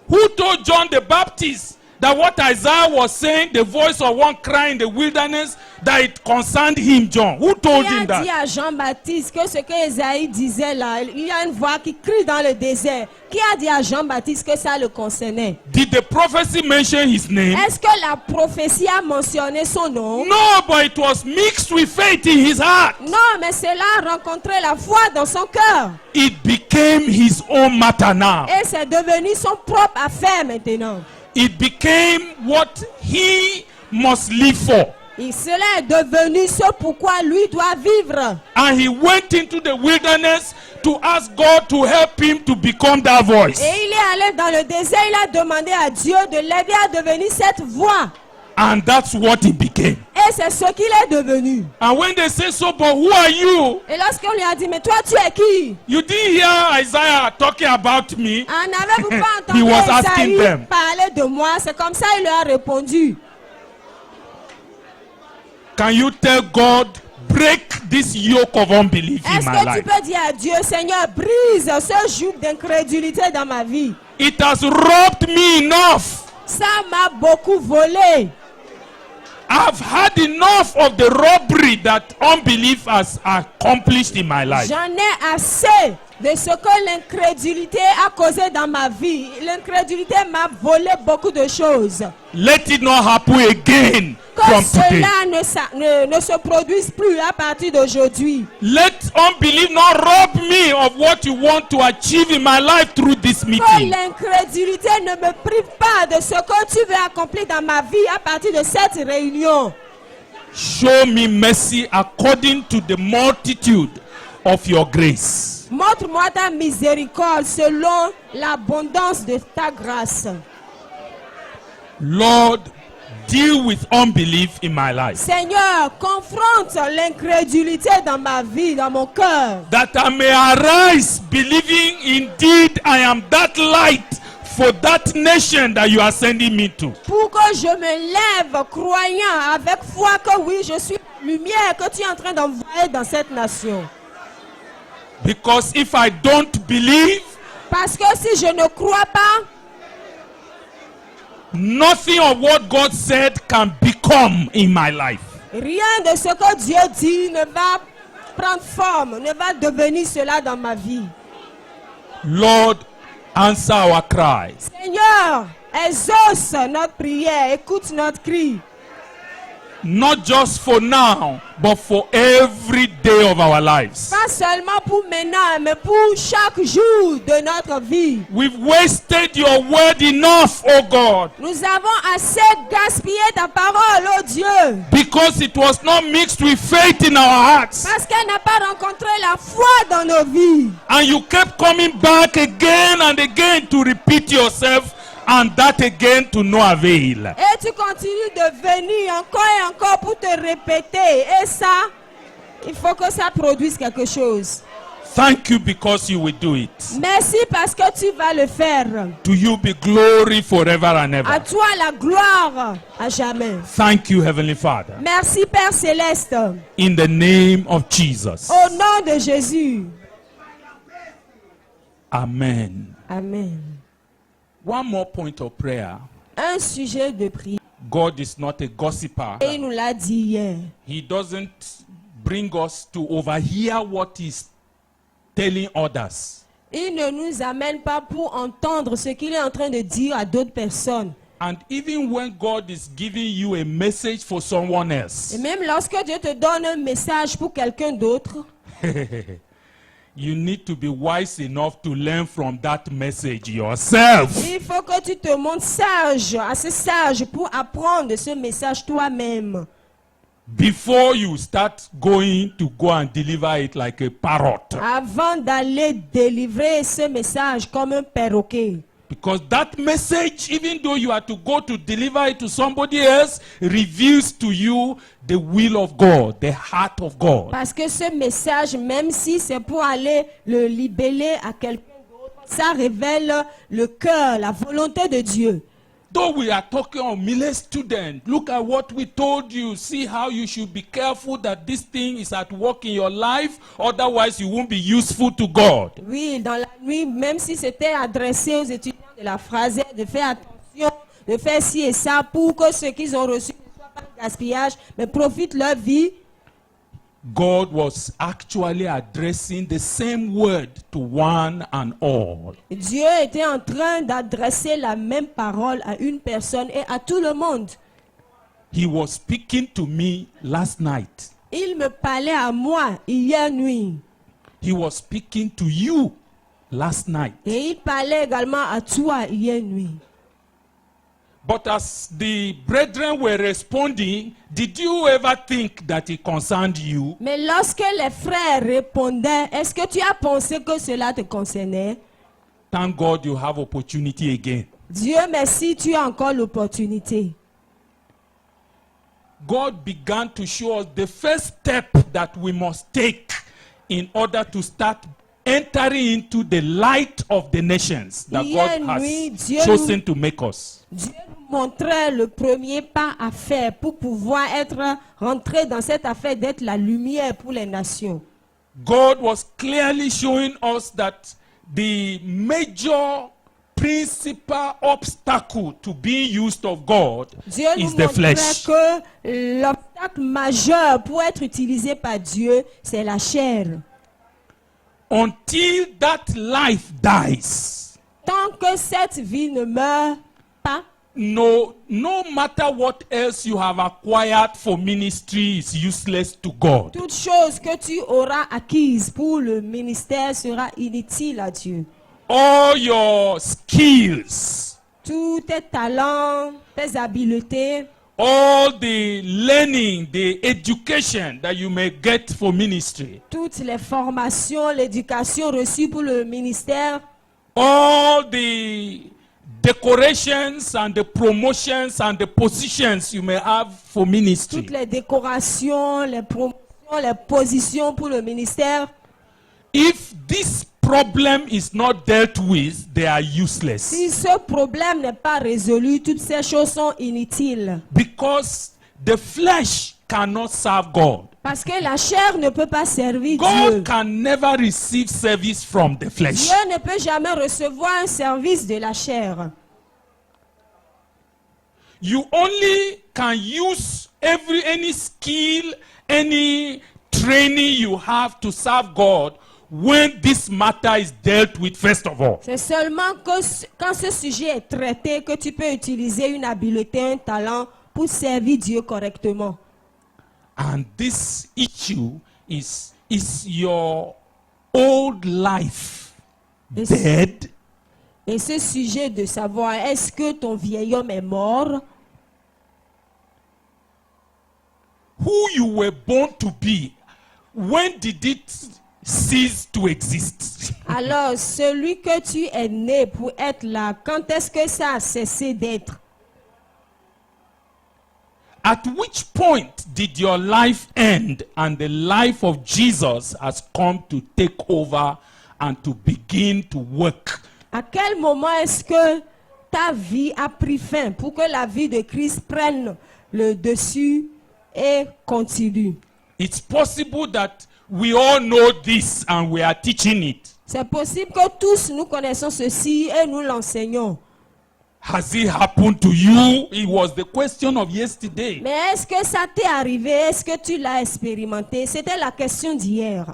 Speaker 2: Who told John the Baptist that what Isaiah was saying, the voice of one crying in the wilderness, that it concerned him, John? Who told
Speaker 3: Qui
Speaker 2: him
Speaker 3: a dit
Speaker 2: that?
Speaker 3: à Jean-Baptiste que ce que Esaïe disait là, il y a une voix qui crie dans le désert. Qui a dit à Jean-Baptiste que ça le concernait?
Speaker 2: Did the prophecy mention his name?
Speaker 3: Est-ce que la prophétie a mentionné son nom?
Speaker 2: No, but it was mixed with faith in his heart.
Speaker 3: Non, mais cela a rencontré la foi dans son cœur.
Speaker 2: It became his own matter now.
Speaker 3: Et c'est devenu son propre affaire maintenant.
Speaker 2: It became what he must live for.
Speaker 3: Et cela est devenu ce pourquoi lui doit vivre.
Speaker 2: And he went into the wilderness to ask God to help him to become that voice.
Speaker 3: Et il est allé dans le désert, il a demandé à Dieu de l'aider à devenir cette voix.
Speaker 2: And that's what he became.
Speaker 3: Et c'est ce qu'il est devenu.
Speaker 2: And when they say so, but who are you?
Speaker 3: Et lorsqu'on lui a dit, mais toi tu es qui?
Speaker 2: You didn't hear Isaiah talking about me.
Speaker 3: Ah, n'avez-vous pas
Speaker 2: He
Speaker 3: entendu
Speaker 2: was asking
Speaker 3: Esaïe
Speaker 2: them.
Speaker 3: parler de moi? C'est comme ça il leur a répondu.
Speaker 2: Can you tell God, break this yoke of unbelief in
Speaker 3: Est-ce
Speaker 2: my
Speaker 3: que tu
Speaker 2: life?
Speaker 3: peux dire à Dieu, Seigneur, brise ce joug d'incrédulité dans ma vie?
Speaker 2: It has robbed me enough.
Speaker 3: Ça m'a beaucoup volé.
Speaker 2: I've had enough of the robbery that unbelief has accomplished in my life.
Speaker 3: J'en ai assez de ce que l'incrédulité a causé dans ma vie. L'incrédulité m'a volé beaucoup de choses.
Speaker 2: Let it not happen again
Speaker 3: Que
Speaker 2: from today.
Speaker 3: cela ne se produise plus à partir d'aujourd'hui.
Speaker 2: Let unbelief not rob me of what you want to achieve in my life through this
Speaker 3: Que
Speaker 2: meeting.
Speaker 3: l'incrédulité ne me prive pas de ce que tu veux accomplir dans ma vie à partir de cette réunion.
Speaker 2: Show me mercy according to the multitude of your grace.
Speaker 3: Montre-moi ta miséricorde selon l'abondance de ta grâce.
Speaker 2: Lord, deal with unbelief in my life.
Speaker 3: Seigneur, confronte l'incrédulité dans ma vie, dans mon cœur.
Speaker 2: That I may arise believing indeed I am that light for that nation that you are sending me to.
Speaker 3: Pour que je me lève croyant avec foi que oui, je suis la lumière que tu es en train d'envoyer dans cette nation.
Speaker 2: Because if I don't believe,
Speaker 3: Parce que si je ne crois pas,
Speaker 2: nothing of what God said can become in my life.
Speaker 3: rien de ce que Dieu dit ne va prendre forme, ne va devenir cela dans ma vie.
Speaker 2: Lord, answer our cry.
Speaker 3: Seigneur, exauce notre prière, écoute notre cri.
Speaker 2: Not just for now, but for every day of our lives.
Speaker 3: Pas seulement pour maintenant, mais pour chaque jour de notre vie.
Speaker 2: We've wasted your word enough, oh God,
Speaker 3: Nous avons assez gaspillé ta parole, oh Dieu,
Speaker 2: because it was not mixed with faith in our hearts.
Speaker 3: parce qu'elle n'a pas rencontré la foi dans nos vies.
Speaker 2: And you kept coming back again and again to repeat yourself, and that again to no avail.
Speaker 3: Et tu continues de venir encore et encore pour te répéter. Et ça, il faut que ça produise quelque chose.
Speaker 2: Thank you because you will do it.
Speaker 3: Merci parce que tu vas le faire.
Speaker 2: To you be glory forever and
Speaker 3: À
Speaker 2: ever.
Speaker 3: toi la gloire à jamais.
Speaker 2: Thank you, Heavenly Father.
Speaker 3: Merci Père Céleste.
Speaker 2: In the name of Jesus.
Speaker 3: Au nom de Jésus.
Speaker 2: Amen.
Speaker 3: Amen.
Speaker 2: One more point of prayer.
Speaker 3: Un sujet de prière.
Speaker 2: God is not a gossiper.
Speaker 3: Et il nous l'a dit hier.
Speaker 2: He doesn't bring us to overhear what he's telling others.
Speaker 3: Il ne nous amène pas pour entendre ce qu'il est en train de dire à d'autres personnes.
Speaker 2: And even when God is giving you a message for someone
Speaker 3: Et
Speaker 2: else,
Speaker 3: même lorsque Dieu te donne un message pour quelqu'un d'autre,
Speaker 2: you need to be wise enough to learn from that message yourself.
Speaker 3: il faut que tu te montres sage, assez sage pour apprendre de ce message toi-même.
Speaker 2: Before you start going to go and deliver it like a parrot.
Speaker 3: Avant d'aller délivrer ce message comme un perroquet.
Speaker 2: Because that message, even though you are to go to deliver it to somebody else, reveals to you the will of God, the heart of God.
Speaker 3: Parce que ce message, même si c'est pour aller le libeller à quelqu'un d'autre, ça révèle le cœur, la volonté de Dieu.
Speaker 2: Though we are talking of Millet student, look at what we told you. See how you should be careful that this thing is at work in your life. Otherwise, you won't be useful to God.
Speaker 3: Oui, dans la nuit, même si c'était adressé aux étudiants de la phrase, de faire attention, de faire ci et ça pour que ce qu'ils ont reçu ne soit pas de gaspillage, mais profitent leur vie.
Speaker 2: God was actually addressing the same word to one and all.
Speaker 3: Dieu était en train d'adresser la même parole à une personne et à tout le monde.
Speaker 2: He was speaking to me last night.
Speaker 3: Il me parlait à moi hier nuit.
Speaker 2: He was speaking to you last night.
Speaker 3: Et il parlait également à toi hier nuit.
Speaker 2: But as the brethren were responding, did you ever think that it concerned you?
Speaker 3: Mais lorsque les frères répondaient, est-ce que tu as pensé que cela te concernait?
Speaker 2: Thank God you have opportunity again.
Speaker 3: Dieu merci, tu as encore l'opportunité.
Speaker 2: God began to show us the first step that we must take in order to start entering into the light of the nations that
Speaker 3: Hier
Speaker 2: God
Speaker 3: nuit,
Speaker 2: has
Speaker 3: Dieu
Speaker 2: chosen to make us.
Speaker 3: Dieu nous montrait le premier pas à faire pour pouvoir rentrer dans cette affaire d'être la lumière pour les nations.
Speaker 2: God was clearly showing us that the major principal obstacle to being used of God
Speaker 3: Dieu nous
Speaker 2: is the
Speaker 3: montrait
Speaker 2: flesh.
Speaker 3: que l'obstacle majeur pour être utilisé par Dieu, c'est la chair.
Speaker 2: Until that life dies,
Speaker 3: Tant que cette vie ne meurt pas,
Speaker 2: no matter what else you have acquired for ministry is useless to God.
Speaker 3: toute chose que tu auras acquise pour le ministère sera inutile à Dieu.
Speaker 2: All your skills,
Speaker 3: Tous tes talents, tes habiletés,
Speaker 2: all the learning, the education that you may get for ministry,
Speaker 3: toutes les formations, l'éducation reçue pour le ministère,
Speaker 2: all the decorations and the promotions and the positions you may have for ministry.
Speaker 3: Toutes les décorations, les promotions, les positions pour le ministère.
Speaker 2: If this problem is not dealt with, they are useless.
Speaker 3: Si ce problème n'est pas résolu, toutes ces choses sont inutiles.
Speaker 2: Because the flesh cannot serve God.
Speaker 3: Parce que la chair ne peut pas servir Dieu.
Speaker 2: God can never receive service from the flesh.
Speaker 3: Dieu ne peut jamais recevoir un service de la chair.
Speaker 2: You only can use any skill, any training you have to serve God when this matter is dealt with first of all.
Speaker 3: C'est seulement quand ce sujet est traité que tu peux utiliser une habileté, un talent pour servir Dieu correctement.
Speaker 2: And this issue is your old life
Speaker 3: Et
Speaker 2: dead?
Speaker 3: Et ce sujet de savoir est-ce que ton vieil homme est mort?
Speaker 2: Who you were born to be, when did it cease to exist?
Speaker 3: Alors, celui que tu es né pour être là, quand est-ce que ça a cessé d'être?
Speaker 2: At which point did your life end and the life of Jesus has come to take over and to begin to work?
Speaker 3: À quel moment est-ce que ta vie a pris fin pour que la vie de Christ prenne le dessus et continue?
Speaker 2: It's possible that we all know this and we are teaching it.
Speaker 3: C'est possible que tous nous connaissons ceci et nous l'enseignons.
Speaker 2: Has it happened to you? It was the question of yesterday.
Speaker 3: Mais est-ce que ça t'est arrivé? Est-ce que tu l'as expérimenté? C'était la question d'hier.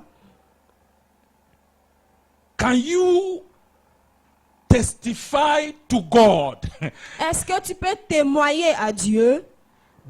Speaker 2: Can you testify to God
Speaker 3: Est-ce que tu peux témoigner à Dieu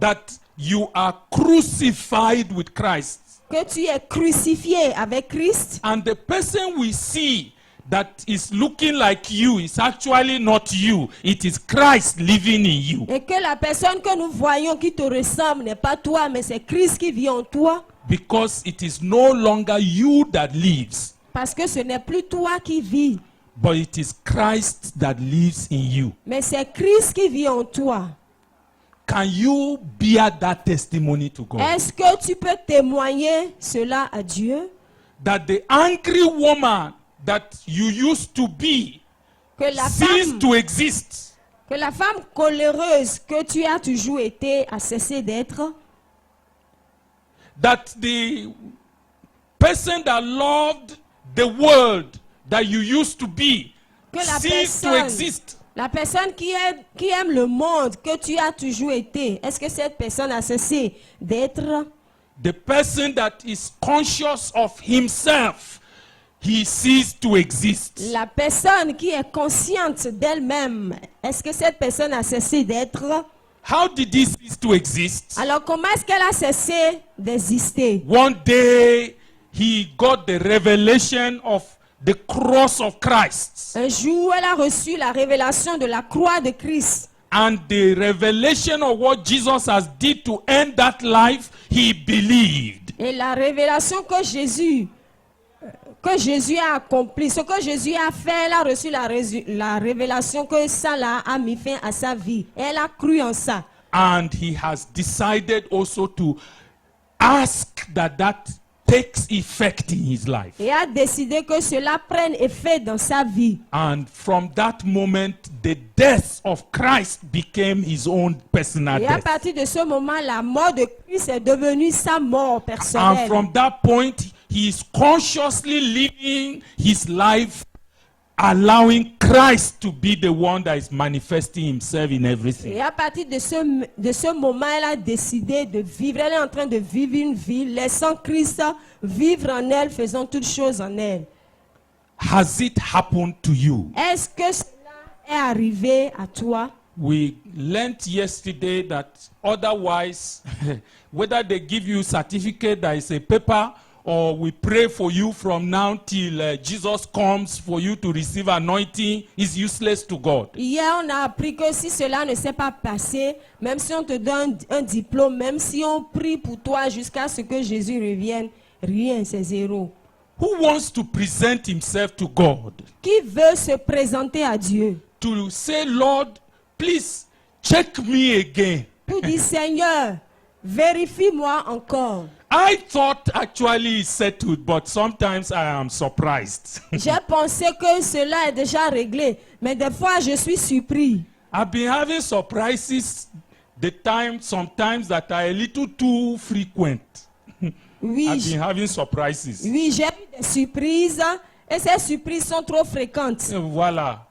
Speaker 2: that you are crucified with Christ?
Speaker 3: que tu es crucifié avec Christ?
Speaker 2: And the person we see that is looking like you is actually not you. It is Christ living in you.
Speaker 3: Et que la personne que nous voyons qui te ressemble n'est pas toi, mais c'est Christ qui vit en toi.
Speaker 2: Because it is no longer you that lives,
Speaker 3: Parce que ce n'est plus toi qui vis,
Speaker 2: but it is Christ that lives in you.
Speaker 3: mais c'est Christ qui vit en toi.
Speaker 2: Can you bear that testimony to God?
Speaker 3: Est-ce que tu peux témoigner cela à Dieu?
Speaker 2: That the angry woman that you used to be
Speaker 3: Que la
Speaker 2: ceased
Speaker 3: femme,
Speaker 2: to exist.
Speaker 3: que la femme coléreuse que tu as toujours été a cessé d'être.
Speaker 2: That the person that loved the world that you used to be
Speaker 3: Que la
Speaker 2: ceased to
Speaker 3: personne,
Speaker 2: exist.
Speaker 3: la personne qui aime le monde que tu as toujours été, est-ce que cette personne a cessé d'être?
Speaker 2: The person that is conscious of himself, he ceased to exist.
Speaker 3: La personne qui est consciente d'elle-même, est-ce que cette personne a cessé d'être?
Speaker 2: How did he cease to exist?
Speaker 3: Alors comment est-ce qu'elle a cessé d'exister?
Speaker 2: One day he got the revelation of the cross of Christ.
Speaker 3: Un jour, elle a reçu la révélation de la croix de Christ.
Speaker 2: And the revelation of what Jesus has did to end that life, he believed.
Speaker 3: Et la révélation que Jésus a accompli, ce que Jésus a fait, elle a reçu la révélation que ça là a mis fin à sa vie. Elle a cru en ça.
Speaker 2: And he has decided also to ask that takes effect in his life.
Speaker 3: Et a décidé que cela prenne effet dans sa vie.
Speaker 2: And from that moment, the death of Christ became his own personal
Speaker 3: Et à
Speaker 2: death.
Speaker 3: partir de ce moment, la mort de Christ est devenue sa mort
Speaker 2: And
Speaker 3: personnelle.
Speaker 2: from that point, he is consciously living his life, allowing Christ to be the one that is manifesting himself in everything.
Speaker 3: Et à partir de ce moment, elle a décidé de vivre. Elle est en train de vivre une vie, laissant Christ vivre en elle, faisant toutes choses en elle.
Speaker 2: Has it happened to you?
Speaker 3: Est-ce que cela est arrivé à toi?
Speaker 2: We learned yesterday that otherwise, whether they give you a certificate that is a paper, or we pray for you from now till Jesus comes for you to receive anointing, is useless to God.
Speaker 3: Hier, on a appris que si cela ne s'est pas passé, même si on te donne un diplôme, même si on prie pour toi jusqu'à ce que Jésus revienne, rien, c'est zéro.
Speaker 2: Who wants to present himself to God?
Speaker 3: Qui veut se présenter à Dieu?
Speaker 2: to say, Lord, please check me again.
Speaker 3: Pour dire, Seigneur, vérifie-moi encore.
Speaker 2: I thought actually it's settled, but sometimes I am surprised.
Speaker 3: J'ai pensé que cela est déjà réglé, mais des fois je suis surpris.
Speaker 2: I've been having surprises sometimes that are a little too frequent.
Speaker 3: Oui,
Speaker 2: I've been having surprises.
Speaker 3: oui, j'ai eu des surprises et ces surprises sont trop fréquentes.
Speaker 2: Voilà.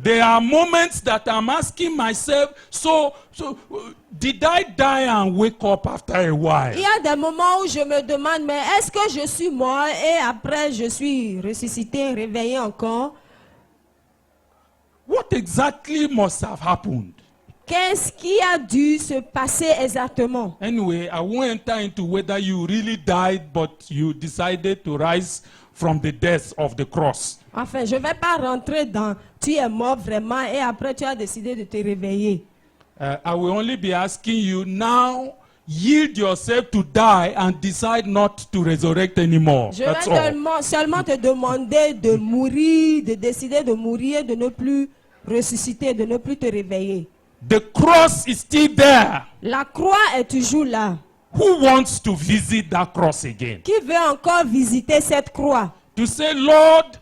Speaker 2: There are moments that I'm asking myself, did I die and wake up after a while?
Speaker 3: Il y a des moments où je me demande, mais est-ce que je suis mort et après je suis ressuscité, réveillé encore?
Speaker 2: What exactly must have happened?
Speaker 3: Qu'est-ce qui a dû se passer exactement?
Speaker 2: Anyway, I won't enter into whether you really died, but you decided to rise from the death of the cross.
Speaker 3: Enfin, je ne vais pas rentrer dans tu es mort vraiment et après tu as décidé de te réveiller.
Speaker 2: I will only be asking you now, yield yourself to die and decide not to resurrect anymore.
Speaker 3: Je
Speaker 2: That's
Speaker 3: vais
Speaker 2: all.
Speaker 3: seulement te demander de mourir, de décider de mourir, de ne plus ressusciter, de ne plus te réveiller.
Speaker 2: The cross is still there.
Speaker 3: La croix est toujours là.
Speaker 2: Who wants to visit that cross again?
Speaker 3: Qui veut encore visiter cette croix?
Speaker 2: To say, Lord,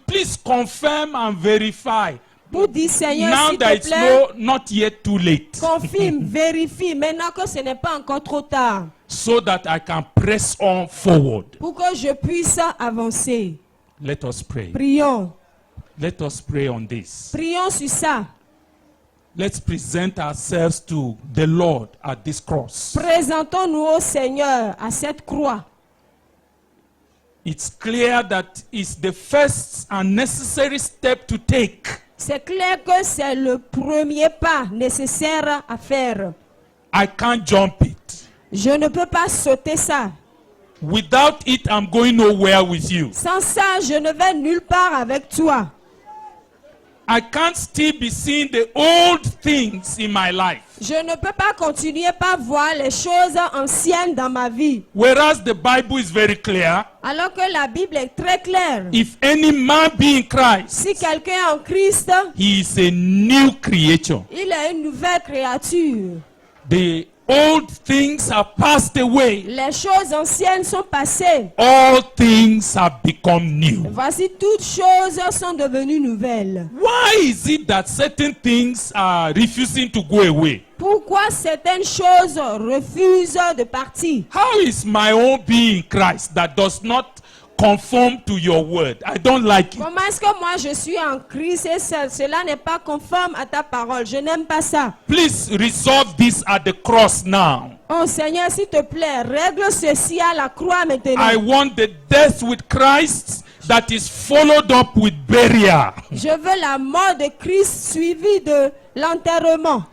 Speaker 2: please confirm and verify.
Speaker 3: Pour dire, Seigneur,
Speaker 2: Now
Speaker 3: s'il
Speaker 2: that
Speaker 3: te
Speaker 2: it's
Speaker 3: plaît,
Speaker 2: not yet too late,
Speaker 3: confirme, vérifie, maintenant que ce n'est pas encore trop tard,
Speaker 2: so that I can press on forward.
Speaker 3: pour que je puisse avancer.
Speaker 2: Let us pray.
Speaker 3: Prions.
Speaker 2: Let us pray on this.
Speaker 3: Prions sur ça.
Speaker 2: Let's present ourselves to the Lord at this cross.
Speaker 3: Présentons-nous au Seigneur à cette croix.
Speaker 2: It's clear that it's the first and necessary step to take.
Speaker 3: C'est clair que c'est le premier pas nécessaire à faire.
Speaker 2: I can't jump it.
Speaker 3: Je ne peux pas sauter ça.
Speaker 2: Without it, I'm going nowhere with you.
Speaker 3: Sans ça, je ne vais nulle part avec toi.
Speaker 2: I can't still be seeing the old things in my life.
Speaker 3: Je ne peux pas continuer par voir les choses anciennes dans ma vie.
Speaker 2: Whereas the Bible is very clear.
Speaker 3: Alors que la Bible est très claire.
Speaker 2: If any man be in Christ,
Speaker 3: Si quelqu'un est en Christ,
Speaker 2: he is a new creature.
Speaker 3: il est une nouvelle créature.
Speaker 2: The old things have passed away.
Speaker 3: Les choses anciennes sont passées.
Speaker 2: All things have become new.
Speaker 3: Voici, toutes choses sont devenues nouvelles.
Speaker 2: Why is it that certain things are refusing to go away?
Speaker 3: Pourquoi certaines choses refusent de partir?
Speaker 2: How is my own being in Christ that does not conform to your word? I don't like it.
Speaker 3: Comment est-ce que moi je suis en Christ et cela n'est pas conforme à ta parole? Je n'aime pas ça.
Speaker 2: Please resolve this at the cross now.
Speaker 3: Oh Seigneur, s'il te plaît, règle ceci à la croix maintenant.
Speaker 2: I want the death with Christ that is followed up with burial.
Speaker 3: Je veux la mort de Christ suivie de l'enterrement.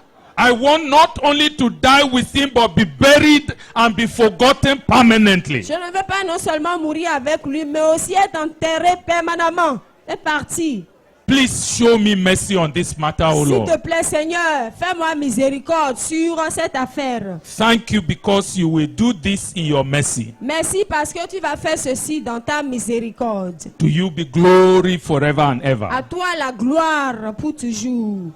Speaker 2: I want not only to die with him but be buried and be forgotten permanently.
Speaker 3: Je ne veux pas non seulement mourir avec lui, mais aussi être enterré permanemment et partir.
Speaker 2: Please show me mercy on this matter, O
Speaker 3: S'il
Speaker 2: Lord.
Speaker 3: te plaît, Seigneur, fais-moi miséricorde sur cette affaire.
Speaker 2: Thank you because you will do this in your mercy.
Speaker 3: Merci parce que tu vas faire ceci dans ta miséricorde.
Speaker 2: To you be glory forever and ever.
Speaker 3: À toi la gloire pour toujours.